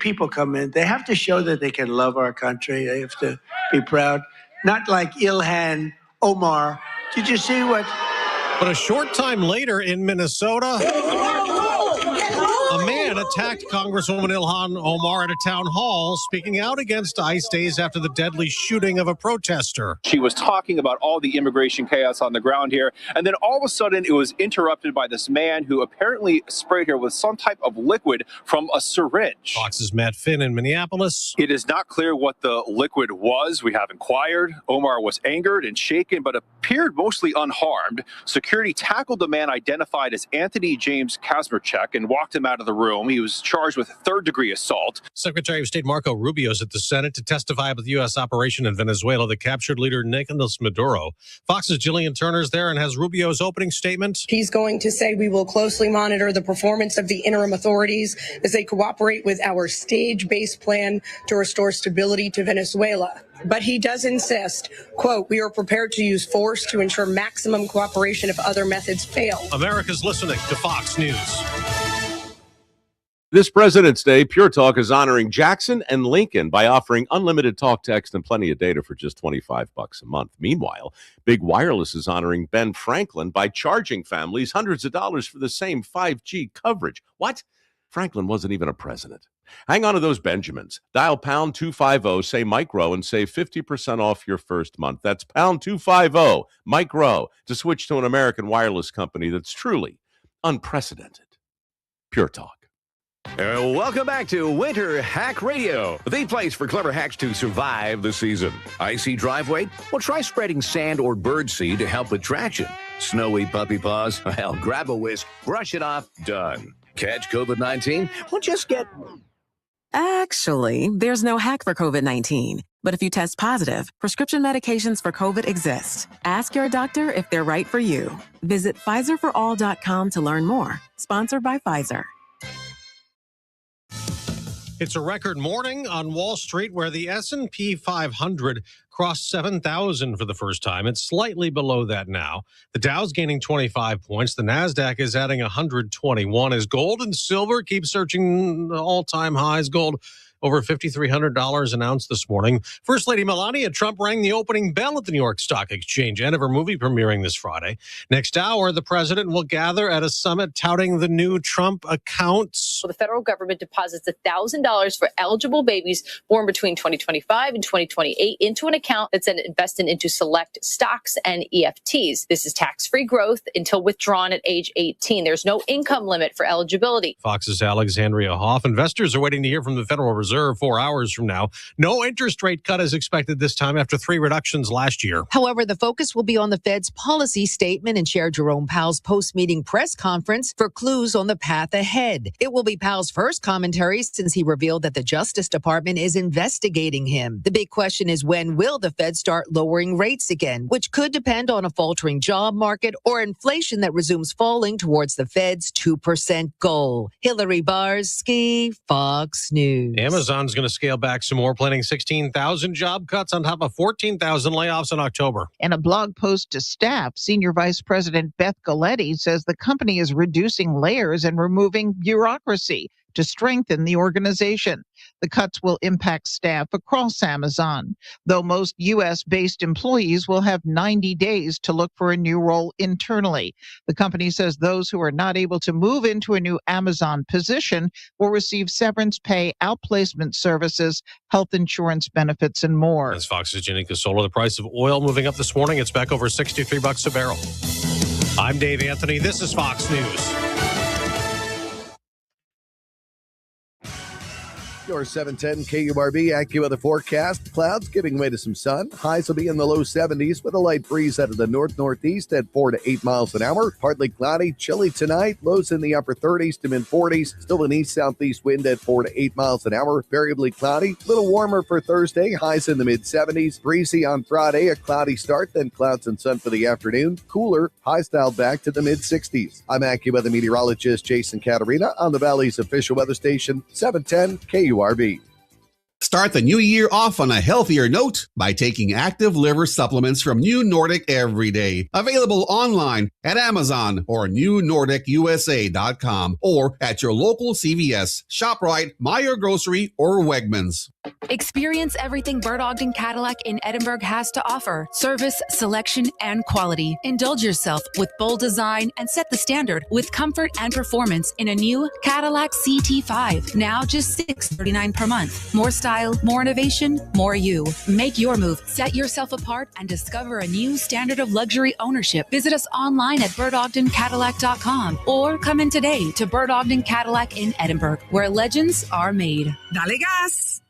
people come in, they have to show that they can love our country. They have to be proud. Not like Ilhan Omar. Did you see what? But a short time later in Minnesota, a man attacked Congresswoman Ilhan Omar at a town hall, speaking out against ICE days after the deadly shooting of a protester. She was talking about all the immigration chaos on the ground here, and then all of a sudden it was interrupted by this man who apparently sprayed her with some type of liquid from a syringe. Fox's Matt Finn in Minneapolis. It is not clear what the liquid was. We have inquired. Omar was angered and shaken, but appeared mostly unharmed. Security tackled the man identified as Anthony James Kazmarchuk and walked him out of the room. He was charged with third-degree assault. Secretary of State Marco Rubio is at the Senate to testify about the U.S. operation in Venezuela that captured leader Nicolas Maduro. Fox's Jillian Turner's there and has Rubio's opening statement. He's going to say we will closely monitor the performance of the interim authorities as they cooperate with our stage-based plan to restore stability to Venezuela. But he does insist, quote, we are prepared to use force to ensure maximum cooperation if other methods fail. America's listening to Fox News. This President's Day, Pure Talk is honoring Jackson and Lincoln by offering unlimited talk, text, and plenty of data for just $25 a month. Meanwhile, Big Wireless is honoring Ben Franklin by charging families hundreds of dollars for the same 5G coverage. What? Franklin wasn't even a president. Hang on to those Benjamins. Dial pound 250, say Mike Rowe, and save 50% off your first month. That's pound 250, Mike Rowe, to switch to an American wireless company that's truly unprecedented. Pure Talk. Welcome back to Winter Hack Radio, the place for clever hacks to survive the season. Icy driveway? Well, try spreading sand or birdseed to help with traction. Snowy puppy paws? Well, grab a whisk, brush it off, done. Catch COVID-19? Well, just get... Actually, there's no hack for COVID-19. But if you test positive, prescription medications for COVID exist. Ask your doctor if they're right for you. Visit PfizerForAll.com to learn more. Sponsored by Pfizer. It's a record morning on Wall Street where the S&P 500 crossed 7,000 for the first time. It's slightly below that now. The Dow's gaining 25 points. The NASDAQ is adding 121 as gold and silver keep searching all-time highs. Gold over $5,300 an ounce this morning. First Lady Melania Trump rang the opening bell at the New York Stock Exchange, end of her movie premiering this Friday. Next hour, the president will gather at a summit touting the new Trump accounts. Well, the federal government deposits $1,000 for eligible babies born between 2025 and 2028 into an account that's then invested into select stocks and EFTs. This is tax-free growth until withdrawn at age 18. There's no income limit for eligibility. Fox's Alexandria Hoff. Investors are waiting to hear from the Federal Reserve 4 hours from now. No interest rate cut is expected this time after 3 reductions last year. However, the focus will be on the Fed's policy statement and Chair Jerome Powell's post-meeting press conference for clues on the path ahead. It will be Powell's first commentary since he revealed that the Justice Department is investigating him. The big question is, when will the Fed start lowering rates again, which could depend on a faltering job market or inflation that resumes falling towards the Fed's 2% goal. Hillary Barsky, Fox News. Amazon's going to scale back some more, planning 16,000 job cuts on top of 14,000 layoffs in October. In a blog post to staff, Senior Vice President Beth Galletti says the company is reducing layers and removing bureaucracy to strengthen the organization. The cuts will impact staff across Amazon, though most U.S.-based employees will have 90 days to look for a new role internally. The company says those who are not able to move into a new Amazon position will receive severance pay, outplacement services, health insurance benefits, and more. As Fox's Jenny Casola, the price of oil moving up this morning. It's back over $63 a barrel. I'm Dave Anthony. This is Fox News. Your 710 KURB AccuWeather forecast. Clouds giving way to some sun. Highs will be in the low 70s with a light breeze out of the north-northeast at 4 to 8 miles an hour. Partly cloudy, chilly tonight. Lows in the upper 30s to mid-40s. Still an east-southeast wind at 4 to 8 miles an hour. Variably cloudy. A little warmer for Thursday. Highs in the mid-70s. Breezy on Friday. A cloudy start, then clouds and sun for the afternoon. Cooler. Highs dialed back to the mid-60s. I'm AccuWeather meteorologist Jason Caterina on the Valley's official weather station, 710 KURB. Start the new year off on a healthier note by taking active liver supplements from New Nordic every day. Available online at Amazon or newnordicusa.com or at your local CVS, ShopRite, Meijer Grocery, or Wegmans. Experience everything Bert Ogden Cadillac in Edinburgh has to offer. Service, selection, and quality. Indulge yourself with bold design and set the standard with comfort and performance in a new Cadillac CT5. Now just $639 per month. More style, more innovation, more you. Make your move. Set yourself apart and discover a new standard of luxury ownership. Visit us online at BertOgdenCadillac.com or come in today to Bert Ogden Cadillac in Edinburgh, where legends are made. Dale gas!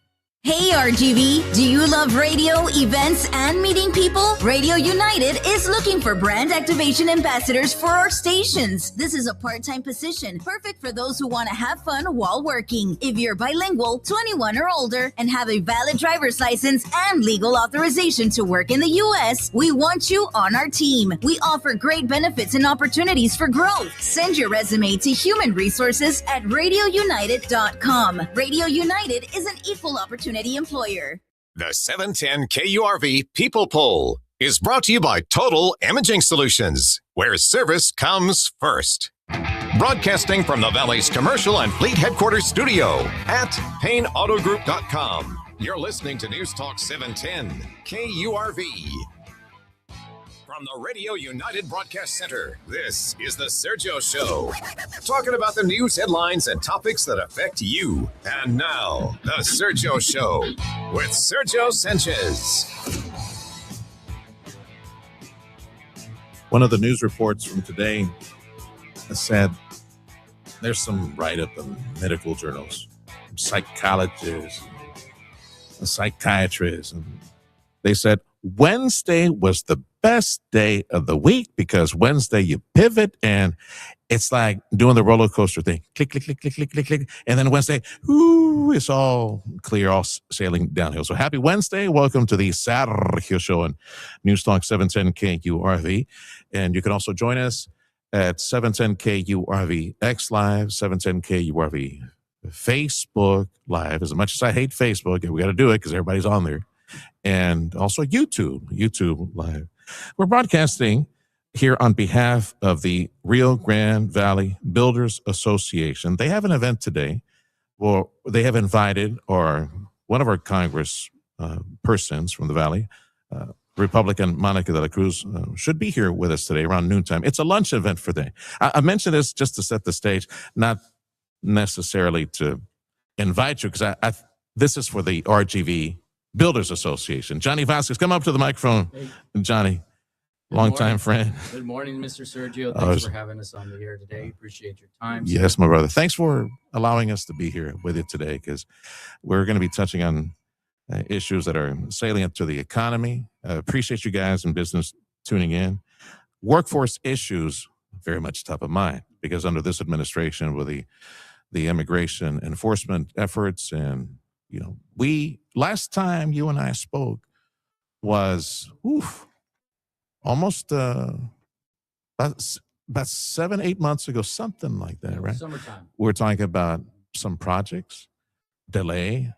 Hey RGV, do you love radio, events, and meeting people? Radio United is looking for brand activation ambassadors for our stations. This is a part-time position, perfect for those who want to have fun while working. If you're bilingual, 21 or older, and have a valid driver's license and legal authorization to work in the U.S., we want you on our team. We offer great benefits and opportunities for growth. Send your resume to human resources at radiounited.com. Radio United is an equal opportunity employer. The 710 KURV People Poll is brought to you by Total Imaging Solutions, where service comes first. Broadcasting from the Valley's commercial and fleet headquarters studio at PayneAutoGroup.com. You're listening to News Talk 710 KURV. From the Radio United Broadcast Center, this is the Sergio Show. Talking about the news headlines and topics that affect you. And now, the Sergio Show with Sergio Sanchez. One of the news reports from today said there's some write-up in medical journals, psychologists, psychiatrists, and they said Wednesday was the best day of the week because Wednesday you pivot and it's like doing the roller coaster thing. Click, click, click, click, click, click, click. And then Wednesday, ooh, it's all clear, all sailing downhill. So happy Wednesday. Welcome to the Sergio Show on News Talk 710 KURV. And you can also join us at 710 KURV X Live, 710 KURV Facebook Live. As much as I hate Facebook, we got to do it because everybody's on there. And also YouTube Live. We're broadcasting here on behalf of the Rio Grande Valley Builders Association. They have an event today where they have invited one of our Congress persons from the Valley, Republican Monica de la Cruz, should be here with us today around noontime. It's a lunch event for them. I mentioned this just to set the stage, not necessarily to invite you, because this is for the RGV Builders Association. Johnny Vasquez, come up to the microphone. Hey. Johnny, longtime friend. Good morning, Mr. Sergio. Thanks for having us on the air today. Appreciate your time. Yes, my brother. Thanks for allowing us to be here with you today, because we're going to be touching on issues that are salient to the economy. Appreciate you guys in business tuning in. Workforce issues, very much top of mind, because under this administration with the immigration enforcement efforts and last time you and I spoke was almost about 7-8 months ago, something like that, right? Summertime. We're talking about some projects, delay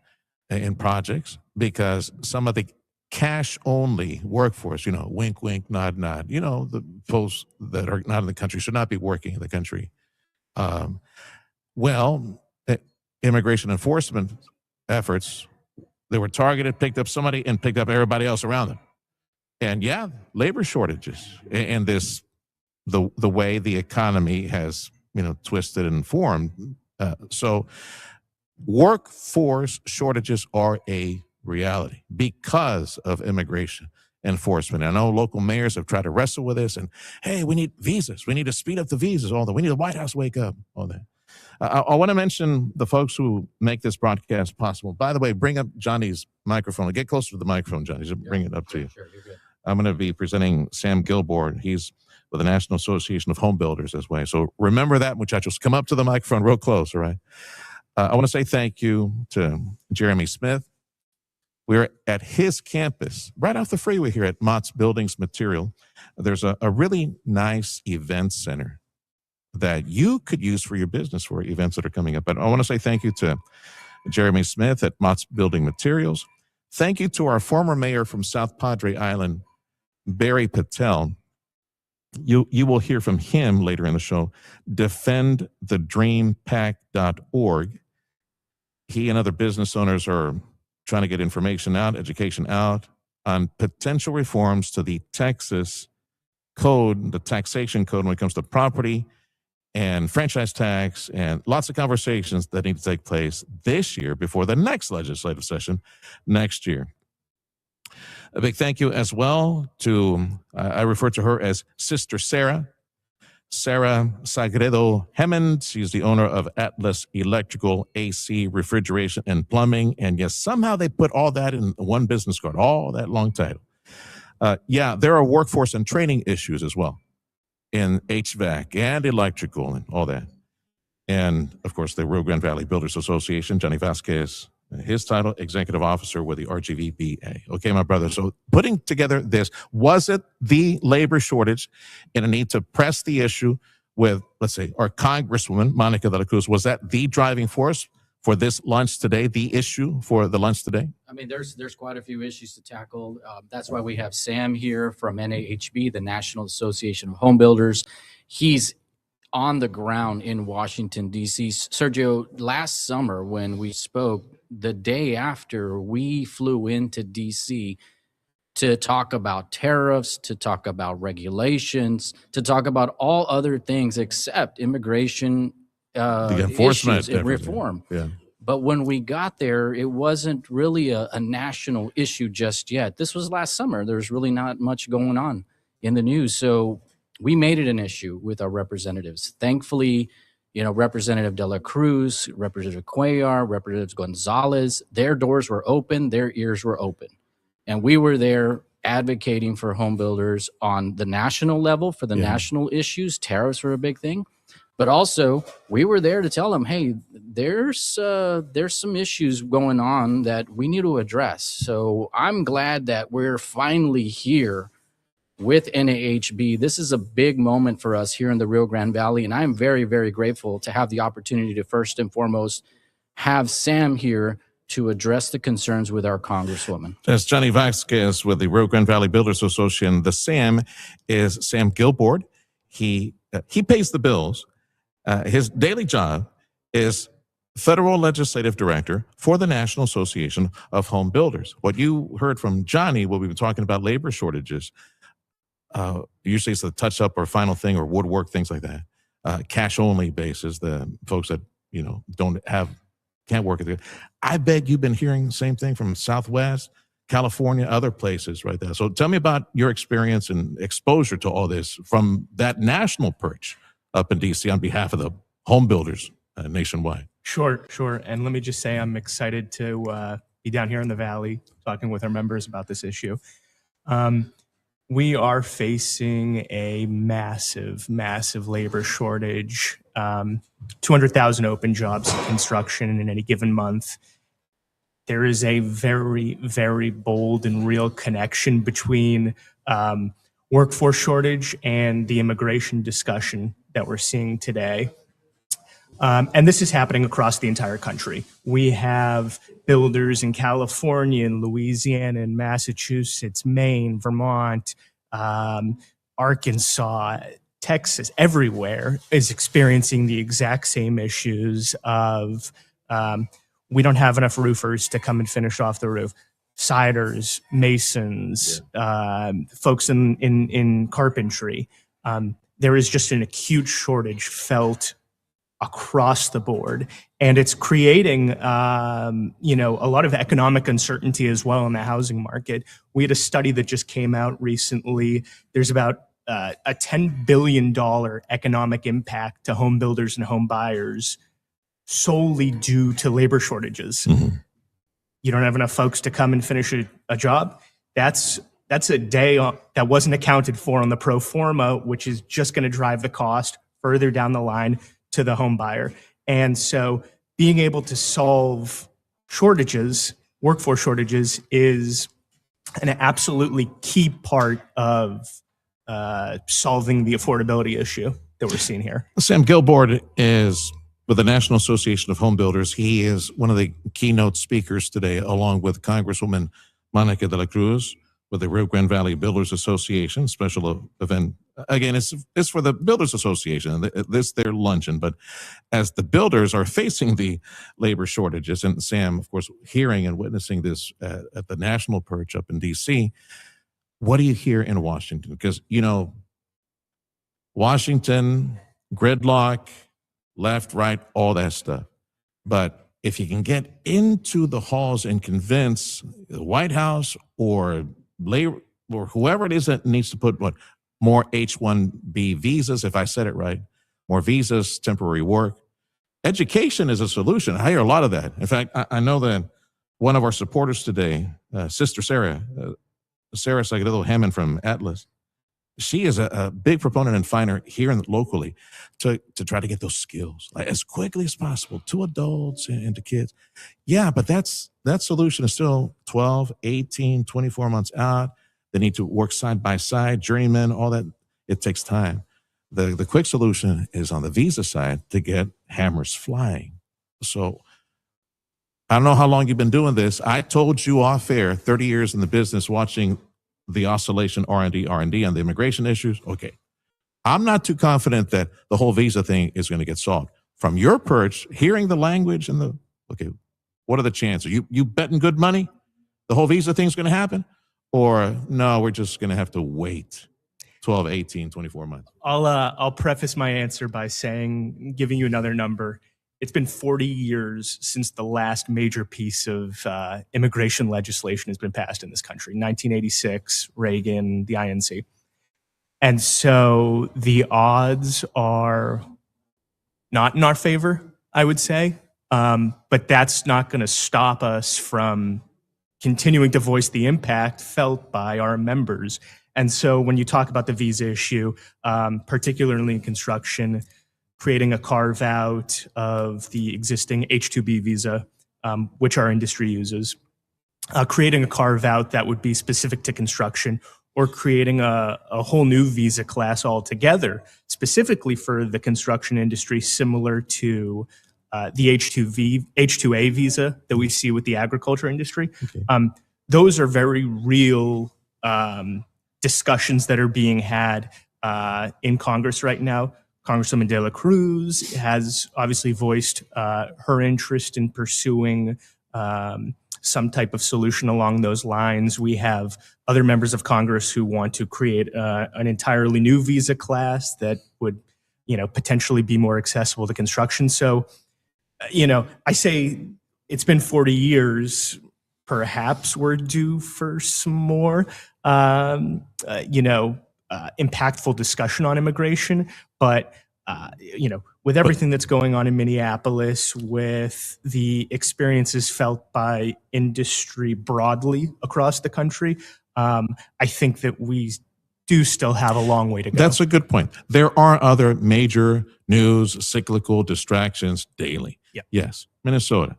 in projects, because some of the cash-only workforce, wink, wink, nod, nod, the folks that are not in the country should not be working in the country. Immigration enforcement efforts, they were targeted, picked up somebody, and picked up everybody else around them. And labor shortages and the way the economy has twisted and formed. So workforce shortages are a reality because of immigration enforcement. I know local mayors have tried to wrestle with this, and hey, we need visas. We need to speed up the visas. All that. We need the White House wake up. All that. I want to mention the folks who make this broadcast possible. By the way, bring up Johnny's microphone. Get closer to the microphone, Johnny. Just bring it up to you. Sure, you're good. I'm going to be presenting Sam Gilboard. He's with the National Association of Home Builders this way. So remember that, muchachos. Come up to the microphone real close, all right? I want to say thank you to Jeremy Smith. We're at his campus, right off the freeway here at Mott's Buildings Material. There's a really nice event center that you could use for your business for events that are coming up. But I want to say thank you to Jeremy Smith at Mott's Building Materials. Thank you to our former mayor from South Padre Island, Barry Patel. You will hear from him later in the show. DefendTheDreamPack.org. He and other business owners are trying to get information out, education out on potential reforms to the Texas code, the taxation code when it comes to property and franchise tax, and lots of conversations that need to take place this year before the next legislative session next year. A big thank you as well to, I refer to her as Sister Sarah Sagredo Hammond. She's the owner of Atlas Electrical, AC, Refrigeration, and Plumbing. And yes, somehow they put all that in one business card, all that long title. Yeah, there are workforce and training issues as well in HVAC and electrical and all that. And, of course, the Rio Grande Valley Builders Association, Johnny Vasquez, his title, Executive Officer with the RGVBA. Okay, my brother. So putting together this, was it the labor shortage and a need to press the issue with, let's say, our Congresswoman, Monica de la Cruz? Was that the driving force for this lunch today, the issue for the lunch today? I mean, there's quite a few issues to tackle. That's why we have Sam here from NAHB, the National Association of Home Builders. He's on the ground in Washington, D.C. Sergio, last summer when we spoke, the day after we flew into D.C. to talk about tariffs, to talk about regulations, to talk about all other things except immigration the enforcement issues and reform. Yeah. But when we got there, it wasn't really a national issue just yet. This was last summer. There's really not much going on in the news. So we made it an issue with our representatives. Thankfully, Representative De La Cruz, Representative Cuellar, Representative Gonzalez, their doors were open, their ears were open. And we were there advocating for home builders on the national level for the national issues. Tariffs were a big thing. But also, we were there to tell them, hey, there's some issues going on that we need to address. So I'm glad that we're finally here with NAHB. This is a big moment for us here in the Rio Grande Valley, and I'm very, very grateful to have the opportunity to first and foremost have Sam here to address the concerns with our Congresswoman. That's Johnny Vasquez with the Rio Grande Valley Builders Association. The Sam is Sam Gilbord. He pays the bills. His daily job is Federal Legislative Director for the National Association of Home Builders. What you heard from Johnny, what we've been talking about, labor shortages, usually it's the touch-up or final thing or woodwork, things like that. Cash-only basis, the folks that can't work at it. I bet you've been hearing the same thing from Southwest, California, other places right there. So tell me about your experience and exposure to all this from that national perch up in D.C. on behalf of the home builders nationwide. Sure. And let me just say I'm excited to be down here in the Valley talking with our members about this issue. We are facing a massive labor shortage, 200,000 open jobs in construction in any given month. There is a very, very bold and real connection between workforce shortage and the immigration discussion that we're seeing today. And this is happening across the entire country. We have builders in California, and Louisiana, and Massachusetts, Maine, Vermont, Arkansas, Texas, everywhere is experiencing the exact same issues of we don't have enough roofers to come and finish off the roof. Siders, masons, folks in carpentry. There is just an acute shortage felt across the board, and it's creating a lot of economic uncertainty as well in the housing market. We had a study that just came out recently. There's about a $10 billion economic impact to home builders and home buyers solely due to labor shortages. Mm-hmm. You don't have enough folks to come and finish a job. That's a day that wasn't accounted for on the pro forma, which is just going to drive the cost further down the line to the home buyer. And so being able to solve workforce shortages, is an absolutely key part of solving the affordability issue that we're seeing here. Sam Gilbord is with the National Association of Home Builders. He is one of the keynote speakers today, along with Congresswoman Monica de la Cruz with the Rio Grande Valley Builders Association. Special event. Again, it's for the Builders Association. This their luncheon. But as the builders are facing the labor shortages, and Sam, of course, hearing and witnessing this at the national perch up in D.C., what do you hear in Washington? Because, Washington, gridlock, left, right, all that stuff. But if you can get into the halls and convince the White House or labor or whoever it is that needs to put more H-1B visas, if I said it right, more visas, temporary work. Education is a solution. I hear a lot of that. In fact, I know that one of our supporters today, Sister Sarah Sagredo Hammond from Atlas, she is a big proponent and finder here locally to try to get those skills as quickly as possible to adults and to kids. Yeah, but that solution is still 12, 18, 24 months out. They need to work side by side, journeymen, all that. It takes time. The quick solution is on the visa side to get hammers flying. So I don't know how long you've been doing this. I told you off air, 30 years in the business, watching the oscillation R&D on the immigration issues. Okay. I'm not too confident that the whole visa thing is going to get solved. From your perch, hearing the language and what are the chances? You betting good money the whole visa thing's going to happen? Or no, we're just going to have to wait 12, 18, 24 months? I'll preface my answer by giving you another number. It's been 40 years since the last major piece of immigration legislation has been passed in this country. 1986, Reagan, the INC. And so the odds are not in our favor, I would say. But that's not going to stop us from continuing to voice the impact felt by our members. And so when you talk about the visa issue, particularly in construction, creating a carve out of the existing H-2B visa, which our industry uses, creating a carve out that would be specific to construction, or creating a whole new visa class altogether, specifically for the construction industry, similar to the H-2A visa that we see with the agriculture industry. Okay. Those are very real discussions that are being had in Congress right now. Congresswoman De La Cruz has obviously voiced her interest in pursuing some type of solution along those lines. We have other members of Congress who want to create an entirely new visa class that would, potentially be more accessible to construction. So, I say it's been 40 years. Perhaps we're due for some more, impactful discussion on immigration. But, with everything that's going on in Minneapolis, with the experiences felt by industry broadly across the country, I think that we do still have a long way to go. That's a good point. There are other major news, cyclical distractions daily. Yep. Yes. Minnesota.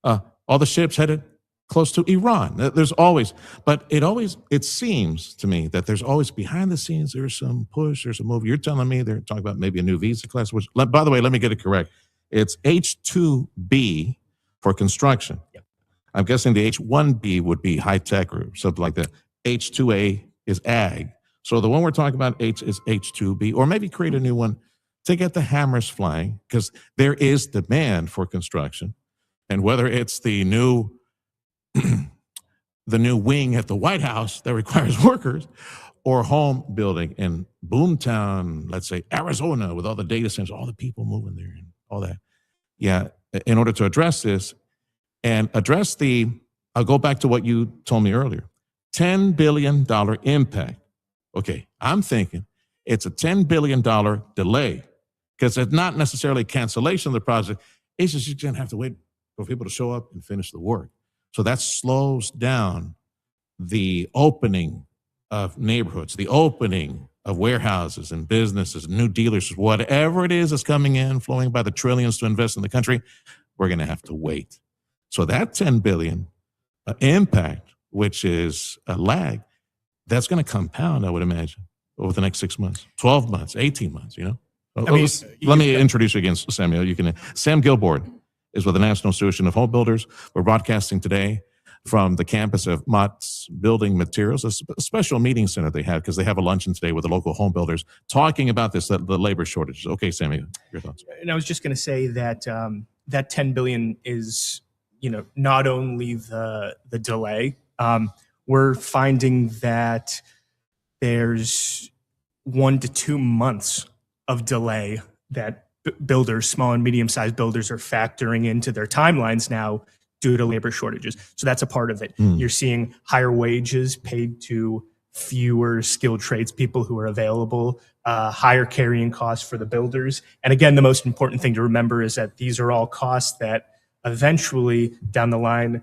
All the ships headed close to Iran. There's always, but it seems to me that there's always behind the scenes, there's some push, there's a move. You're telling me they're talking about maybe a new visa class, which, by the way, let me get it correct. It's H-2B for construction. Yep. I'm guessing the H-1B would be high tech or something like that. H-2A is ag. So the one we're talking about is H-2B, or maybe create a new one to get the hammers flying, because there is demand for construction. And whether it's the new wing at the White House that requires workers, or home building in Boomtown, let's say Arizona, with all the data centers, all the people moving there and all that. Yeah, in order to address this and address I'll go back to what you told me earlier, $10 billion impact. Okay, I'm thinking it's a $10 billion delay, because it's not necessarily cancellation of the project. It's just you're going to have to wait for people to show up and finish the work. So that slows down the opening of neighborhoods, the opening of warehouses and businesses, new dealers, whatever it is that's coming in, flowing by the trillions to invest in the country. We're going to have to wait. So that $10 billion impact, which is a lag, that's going to compound, I would imagine, over the next 6 months, 12 months, 18 months, Let me introduce you again, Samuel. Sam Gilboard is with the National Association of Home Builders. We're broadcasting today from the campus of Mott's Building Materials, a special meeting center they have because they have a luncheon today with the local home builders talking about the labor shortages. Okay, Samuel, your thoughts? And I was just going to say that that $10 billion is, not only the delay. We're finding that there's 1 to 2 months of delay that builders, small and medium-sized builders, are factoring into their timelines now due to labor shortages. So that's a part of it. You're seeing higher wages paid to fewer skilled tradespeople who are available, higher carrying costs for the builders. And again, the most important thing to remember is that these are all costs that eventually down the line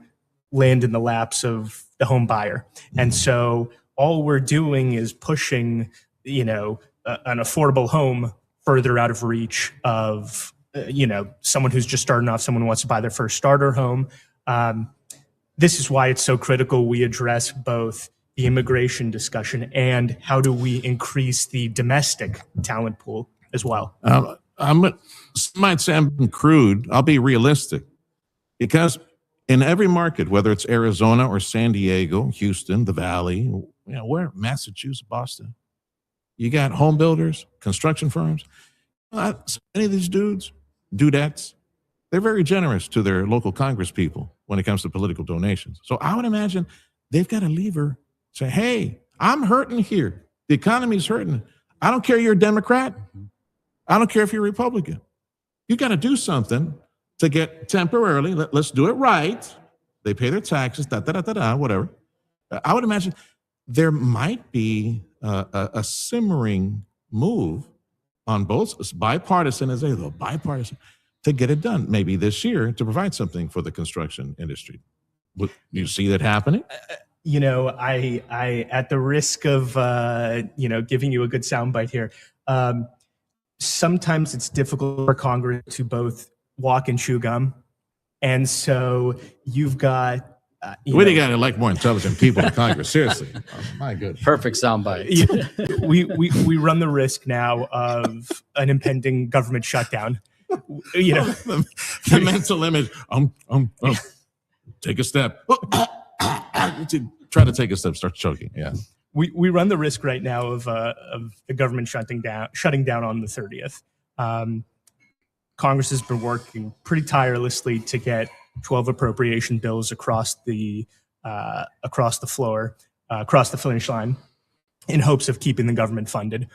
land in the laps of the home buyer. And so all we're doing is pushing, an affordable home further out of reach of, someone who's just starting off, someone who wants to buy their first starter home. This is why it's so critical we address both the immigration discussion and how do we increase the domestic talent pool as well. Might sound crude. I'll be realistic, because in every market, whether it's Arizona or San Diego, Houston, the Valley, where Massachusetts, Boston, you got home builders, construction firms. Any of these dudettes, they're very generous to their local Congress people when it comes to political donations. So I would imagine they've got a lever. Say, hey, I'm hurting here. The economy's hurting. I don't care you're a Democrat. I don't care if you're a Republican. You got to do something to get temporarily. Let's do it right. They pay their taxes, whatever. I would imagine there might be a simmering move on both bipartisan, as they go, bipartisan, to get it done maybe this year to provide something for the construction industry. Would you see that happening? I at the risk of giving you a good soundbite here, sometimes it's difficult for Congress to both walk and chew gum, and so you've got. We got to elect more intelligent people in Congress. Seriously, my goodness. Perfect soundbite. We run the risk now of an impending government shutdown. The mental image. Take a step. Try to take a step. Start choking. Yeah. We run the risk right now of the government shutting down on the 30th. Congress has been working pretty tirelessly to get 12 appropriation bills across the finish line in hopes of keeping the government funded.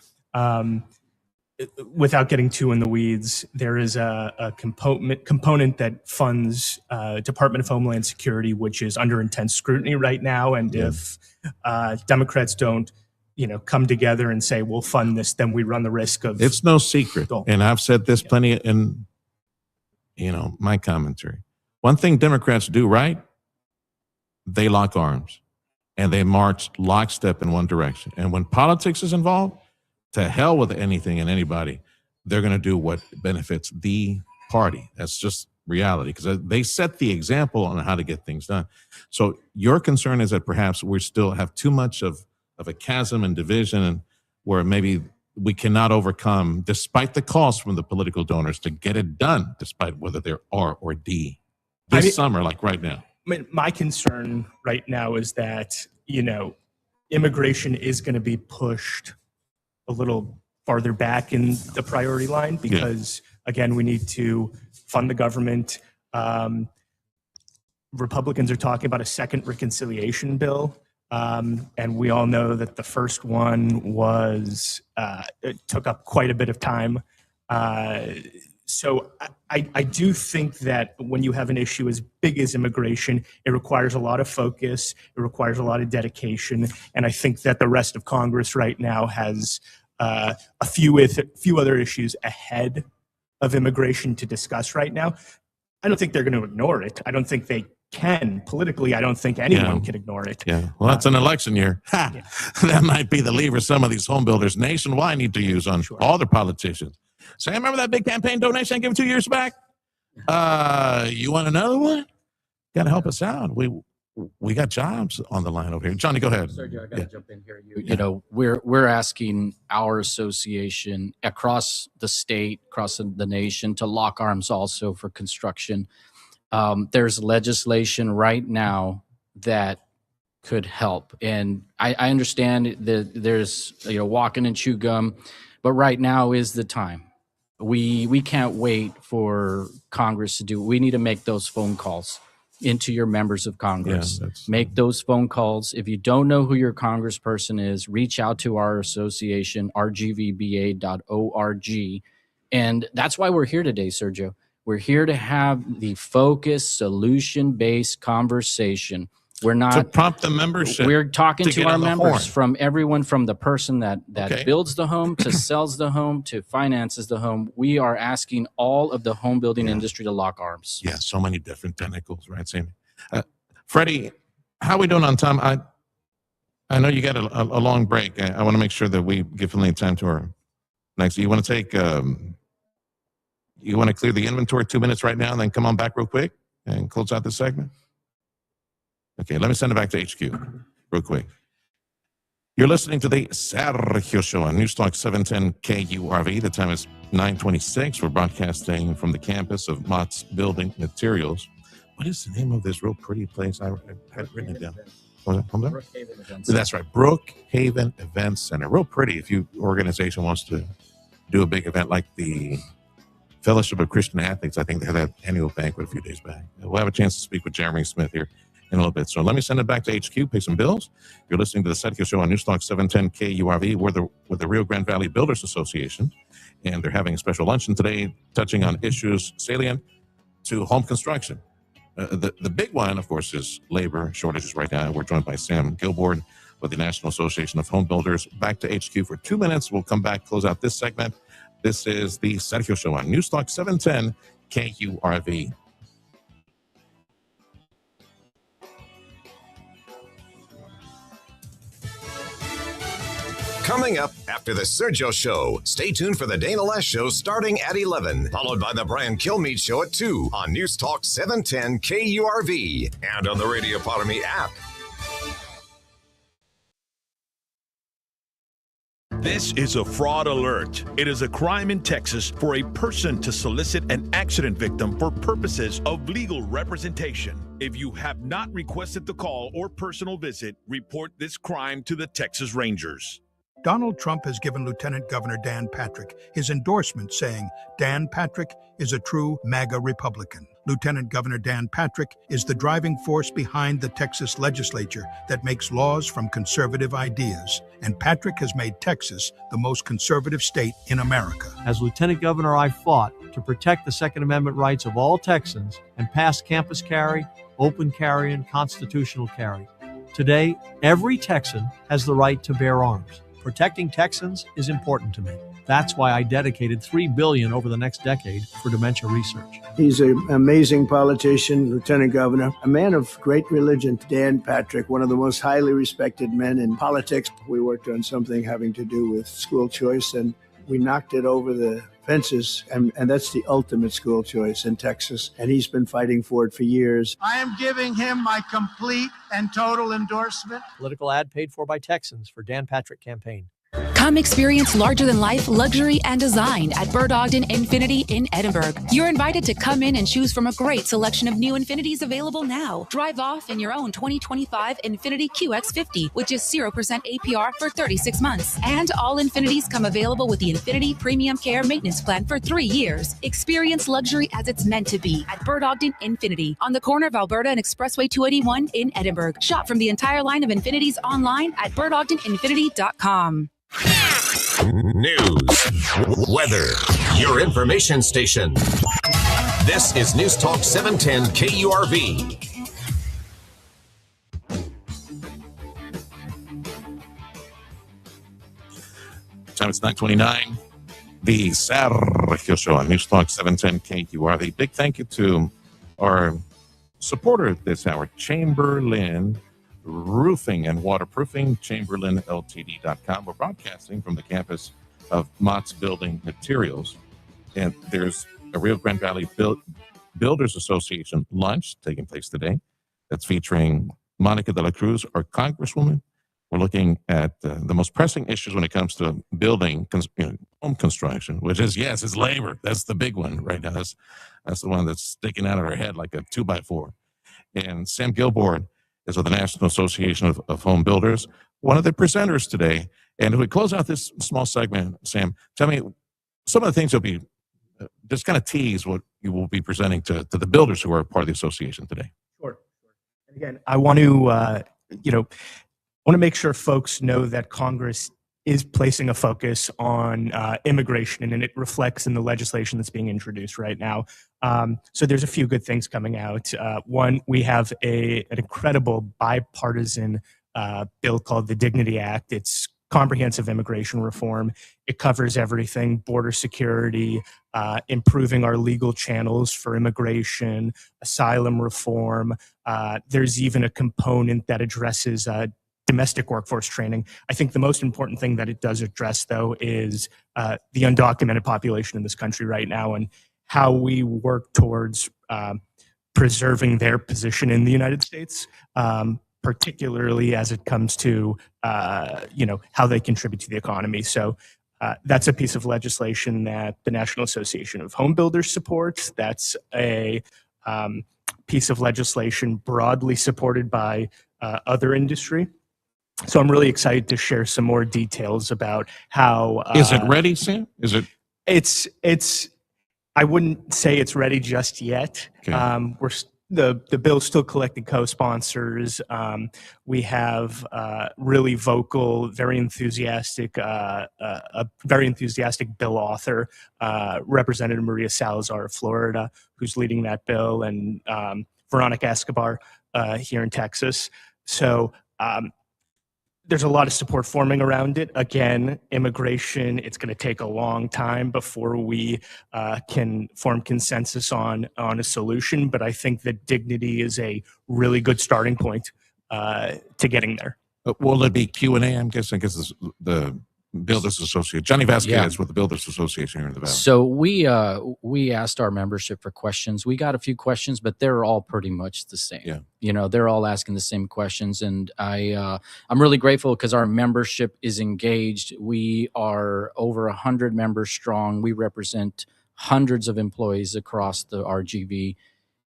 Without getting too in the weeds, there is a component that funds Department of Homeland Security, which is under intense scrutiny right now. And if Democrats don't, come together and say we'll fund this, then we run the risk of. It's no secret, and I've said this plenty in, my commentary. One thing Democrats do right, they lock arms, and they march lockstep in one direction. And when politics is involved, to hell with anything and anybody, they're going to do what benefits the party. That's just reality, because they set the example on how to get things done. So your concern is that perhaps we still have too much of a chasm and division, and where maybe we cannot overcome, despite the cost from the political donors, to get it done, despite whether they're R or D. Summer, like right now. My concern right now is that, immigration is going to be pushed a little farther back in the priority line because, again, we need to fund the government. Republicans are talking about a second reconciliation bill. And we all know that the first one it took up quite a bit of time. So I do think that when you have an issue as big as immigration, it requires a lot of focus, it requires a lot of dedication, and I think that the rest of Congress right now has a few other issues ahead of immigration to discuss right now. I don't think they're going to ignore it. I don't think they can. Politically, I don't think anyone can ignore it. Yeah. Well, that's an election year. That might be the lever some of these home builders nationwide need to use on all their politicians. Say, I remember that big campaign donation I gave 2 years back? You want another one? Got to help us out. we got jobs on the line over here. Johnny, go ahead. Sergio, I got to jump in here. You know, we're asking our association across the state, across the nation, to lock arms also for construction. There's legislation right now that could help, and I understand that there's walking and chew gum, but right now is the time. We can't wait for Congress to do. We need to make those phone calls into your members of Congress. Make those phone calls. If you don't know who your congressperson is, reach out to our association, rgvba.org. And that's why we're here today, Sergio. We're here to have the focused, solution-based conversation. We're not to prompt the membership. We're talking to our members, horn. from everyone from the person that builds the home to sells the home to finances the home. We are asking all of the home building industry to lock arms. Yeah, so many different tentacles, right, Sammy? Freddie, how are we doing on time? I know you got a long break. I want to make sure that we give plenty time to our next. You want to take, you want to clear the inventory 2 minutes right now and then come on back real quick and close out this segment? Okay, let me send it back to HQ real quick. You're listening to the Sergio Show on News Talk 710 KURV. The time is 9:26. We're broadcasting from the campus of Mott's Building Materials. What is the name of this real pretty place? I had written it down. That's right, Brookhaven Event Center. Real pretty if your organization wants to do a big event like the Fellowship of Christian Athletes. I think they had that annual banquet a few days back. We'll have a chance to speak with Jeremy Smith here in a little bit. So let me send it back to HQ, pay some bills. You're listening to the Sergio Show on Newstalk 710 KURV. We're with the Rio Grande Valley Builders Association, and they're having a special luncheon today touching on issues salient to home construction. The big one, of course, is labor shortages right now. We're joined by Sam Gilboard with the National Association of Home Builders. Back to HQ for 2 minutes. We'll come back, close out this segment. This is the Sergio Show on Newstalk 710 KURV. Coming up after the Sergio Show, stay tuned for the Dana Les Show starting at 11, followed by the Brian Kilmeade Show at 2 on News Talk 710 KURV and on the Radio Potomy app. This is a fraud alert. It is a crime in Texas for a person to solicit an accident victim for purposes of legal representation. If you have not requested the call or personal visit, report this crime to the Texas Rangers. Donald Trump has given Lieutenant Governor Dan Patrick his endorsement, saying Dan Patrick is a true MAGA Republican. Lieutenant Governor Dan Patrick is the driving force behind the Texas legislature that makes laws from conservative ideas, and Patrick has made Texas the most conservative state in America. As Lieutenant Governor, I fought to protect the Second Amendment rights of all Texans and pass campus carry, open carry, and constitutional carry. Today, every Texan has the right to bear arms. Protecting Texans is important to me. That's why I dedicated $3 billion over the next decade for dementia research. He's an amazing politician, Lieutenant Governor, a man of great religion, Dan Patrick, one of the most highly respected men in politics. We worked on something having to do with school choice, and we knocked it over the fences, and that's the ultimate school choice in Texas, and he's been fighting for it for years. I am giving him my complete and total endorsement. Political ad paid for by Texans for Dan Patrick campaign. Come experience larger-than-life luxury and design at Bird Ogden Infinity in Edinburgh. You're invited to come in and choose from a great selection of new Infinities available now. Drive off in your own 2025 Infinity QX50, which is 0% APR for 36 months. And all Infinities come available with the Infinity Premium Care Maintenance Plan for 3 years. Experience luxury as it's meant to be at Bird Ogden Infinity on the corner of Alberta and Expressway 281 in Edinburgh. Shop from the entire line of Infinities online at birdogdeninfinity.com. News, weather, your information station. This is News Talk 710 KURV. Time it's 9:29. The Sergio Show on News Talk 710 KURV. Big thank you to our supporter this hour, Chamberlain Roofing and Waterproofing, ChamberlainLTD.com. We're broadcasting from the campus of Mott's Building Materials. And there's a Rio Grande Valley Builders Association lunch taking place today that's featuring Monica de la Cruz, our Congresswoman. We're looking at the most pressing issues when it comes to building, home construction, which is, yes, it's labor. That's the big one right now. That's the one that's sticking out of our head like a 2x4. And Sam Gilboard is with the National Association of Home Builders, one of the presenters today. And if we close out this small segment, Sam, tell me some of the things you'll be, just kind of tease what you will be presenting to the builders who are part of the association today. Sure. And again, I want to make sure folks know that Congress is placing a focus on immigration, and it reflects in the legislation that's being introduced right now. So there's a few good things coming out. One, we have an incredible bipartisan bill called the Dignity Act. It's comprehensive immigration reform. It covers everything: border security, improving our legal channels for immigration, asylum reform. There's even a component that addresses domestic workforce training. I think the most important thing that it does address, though, is the undocumented population in this country right now, and how we work towards preserving their position in the United States, particularly as it comes to how they contribute to the economy. So that's a piece of legislation that the National Association of Home Builders supports. That's a piece of legislation broadly supported by other industry. So I'm really excited to share some more details about how. Is it ready, Sam? Is it? It's. I wouldn't say it's ready just yet. Okay. The bill's still collecting co-sponsors. We have really vocal, very enthusiastic, a very enthusiastic bill author, Representative Maria Salazar of Florida, who's leading that bill, and Veronica Escobar here in Texas. So there's a lot of support forming around it. Again, immigration, it's going to take a long time before we can form consensus on a solution, but I think that dignity is a really good starting point to getting there. Will it be Q&A, I'm guessing, because the Builders Association, Johnny Vasquez with the Builders Association here in the Valley. So we asked our membership for questions. We got a few questions, but they're all pretty much the same. Yeah. They're all asking the same questions, and I'm really grateful because our membership is engaged. We are over 100 members strong. We represent hundreds of employees across the RGV.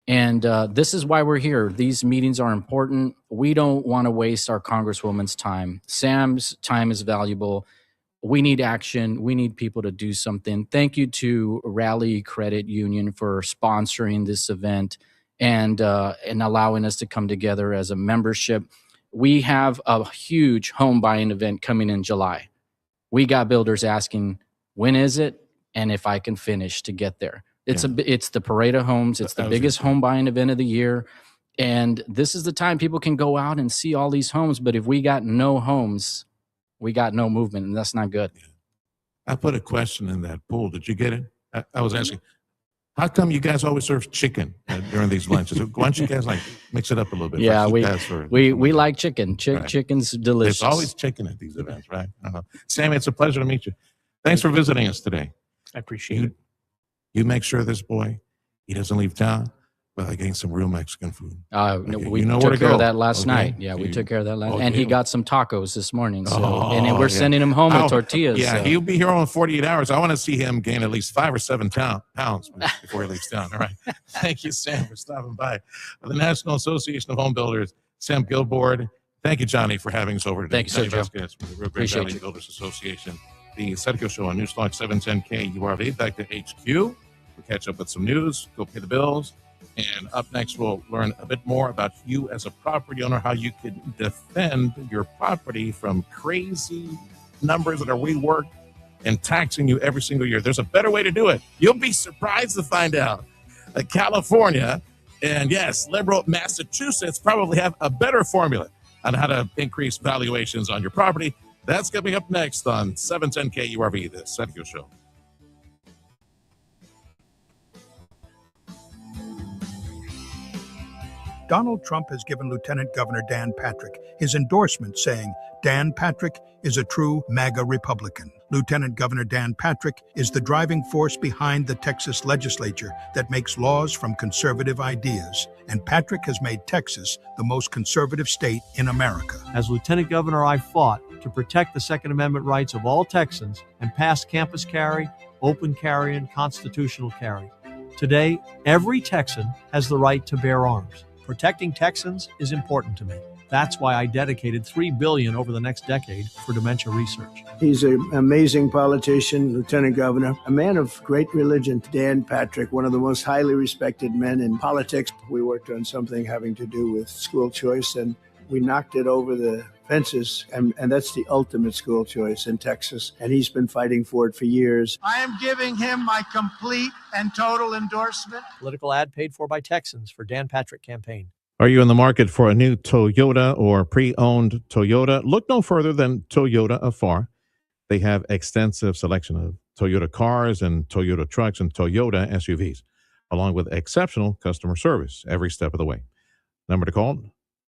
And this is why we're here. These meetings are important. We don't want to waste our Congresswoman's time. Sam's time is valuable. We need action. We need people to do something. Thank you to Rally Credit Union for sponsoring this event and allowing us to come together as a membership. We have a huge home buying event coming in July. We got builders asking, when is it? And if I can finish to get there. It's the Parade of Homes. It's the biggest home buying event of the year. And this is the time people can go out and see all these homes. But if we got no homes, we got no movement, and that's not good. I put a question in that pool. Did you get it? I was asking, how come you guys always serve chicken during these lunches? Why don't you guys mix it up a little bit? Yeah, we like chicken. Chicken's delicious. It's always chicken at these events, right? Sam, it's a pleasure to meet you. Thanks for visiting us today. I appreciate it. You make sure this boy, he doesn't leave town without getting some real Mexican food. We took care of that last night. Yeah, we took care of that last night. And he got some tacos this morning. So, and we're sending him home with tortillas. Yeah, he'll be here in 48 hours. I want to see him gain at least 5 or 7 pounds before he leaves town. All right. Thank you, Sam, for stopping by. The National Association of Home Builders, Sam Gilboard. Thank you, Johnny, for having us over today. Thank you, Sergio. From the Rio Grande Valley Builders Association. The Sergio Show on Newstalk 710 KURV. Back to HQ. We'll catch up with some news, go pay the bills. And up next, we'll learn a bit more about you as a property owner, how you can defend your property from crazy numbers that are reworked and taxing you every single year. There's a better way to do it. You'll be surprised to find out that California and, yes, liberal Massachusetts probably have a better formula on how to increase valuations on your property. That's coming up next on 710 KURV, the Sergio Show. Donald Trump has given Lieutenant Governor Dan Patrick his endorsement, saying Dan Patrick is a true MAGA Republican. Lieutenant Governor Dan Patrick is the driving force behind the Texas legislature that makes laws from conservative ideas. And Patrick has made Texas the most conservative state in America. As Lieutenant Governor, I fought to protect the Second Amendment rights of all Texans and pass campus carry, open carry, and constitutional carry. Today, every Texan has the right to bear arms. Protecting Texans is important to me. That's why I dedicated $3 billion over the next decade for dementia research. He's an amazing politician, lieutenant governor, a man of great religion, Dan Patrick, one of the most highly respected men in politics. We worked on something having to do with school choice, and we knocked it over the fences, and that's the ultimate school choice in Texas, and he's been fighting for it for years. I am giving him my complete and total endorsement. Political ad paid for by Texans for Dan Patrick campaign. Are you in the market for a new Toyota or pre-owned Toyota? Look no further than Toyota of Far. They have extensive selection of Toyota cars and Toyota trucks and Toyota SUVs, along with exceptional customer service every step of the way. Number to call,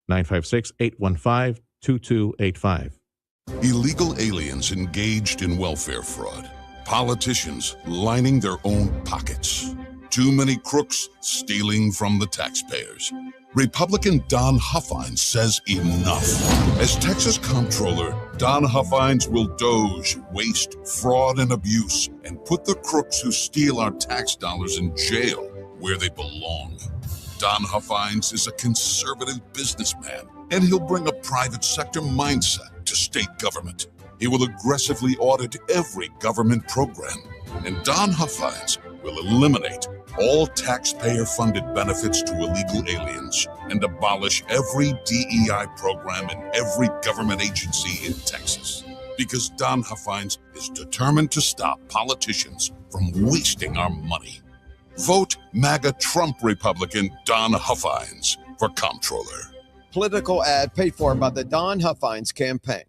956-815-2285. Illegal aliens engaged in welfare fraud. Politicians lining their own pockets. Too many crooks stealing from the taxpayers. Republican Don Huffines says enough. As Texas Comptroller, Don Huffines will doge waste, fraud, and abuse and put the crooks who steal our tax dollars in jail where they belong. Don Huffines is a conservative businessman, and he'll bring a private sector mindset to state government. He will aggressively audit every government program, and Don Huffines will eliminate all taxpayer-funded benefits to illegal aliens and abolish every DEI program in every government agency in Texas. Because Don Huffines is determined to stop politicians from wasting our money. Vote MAGA Trump Republican Don Huffines for Comptroller. Political ad paid for by the Don Huffines campaign.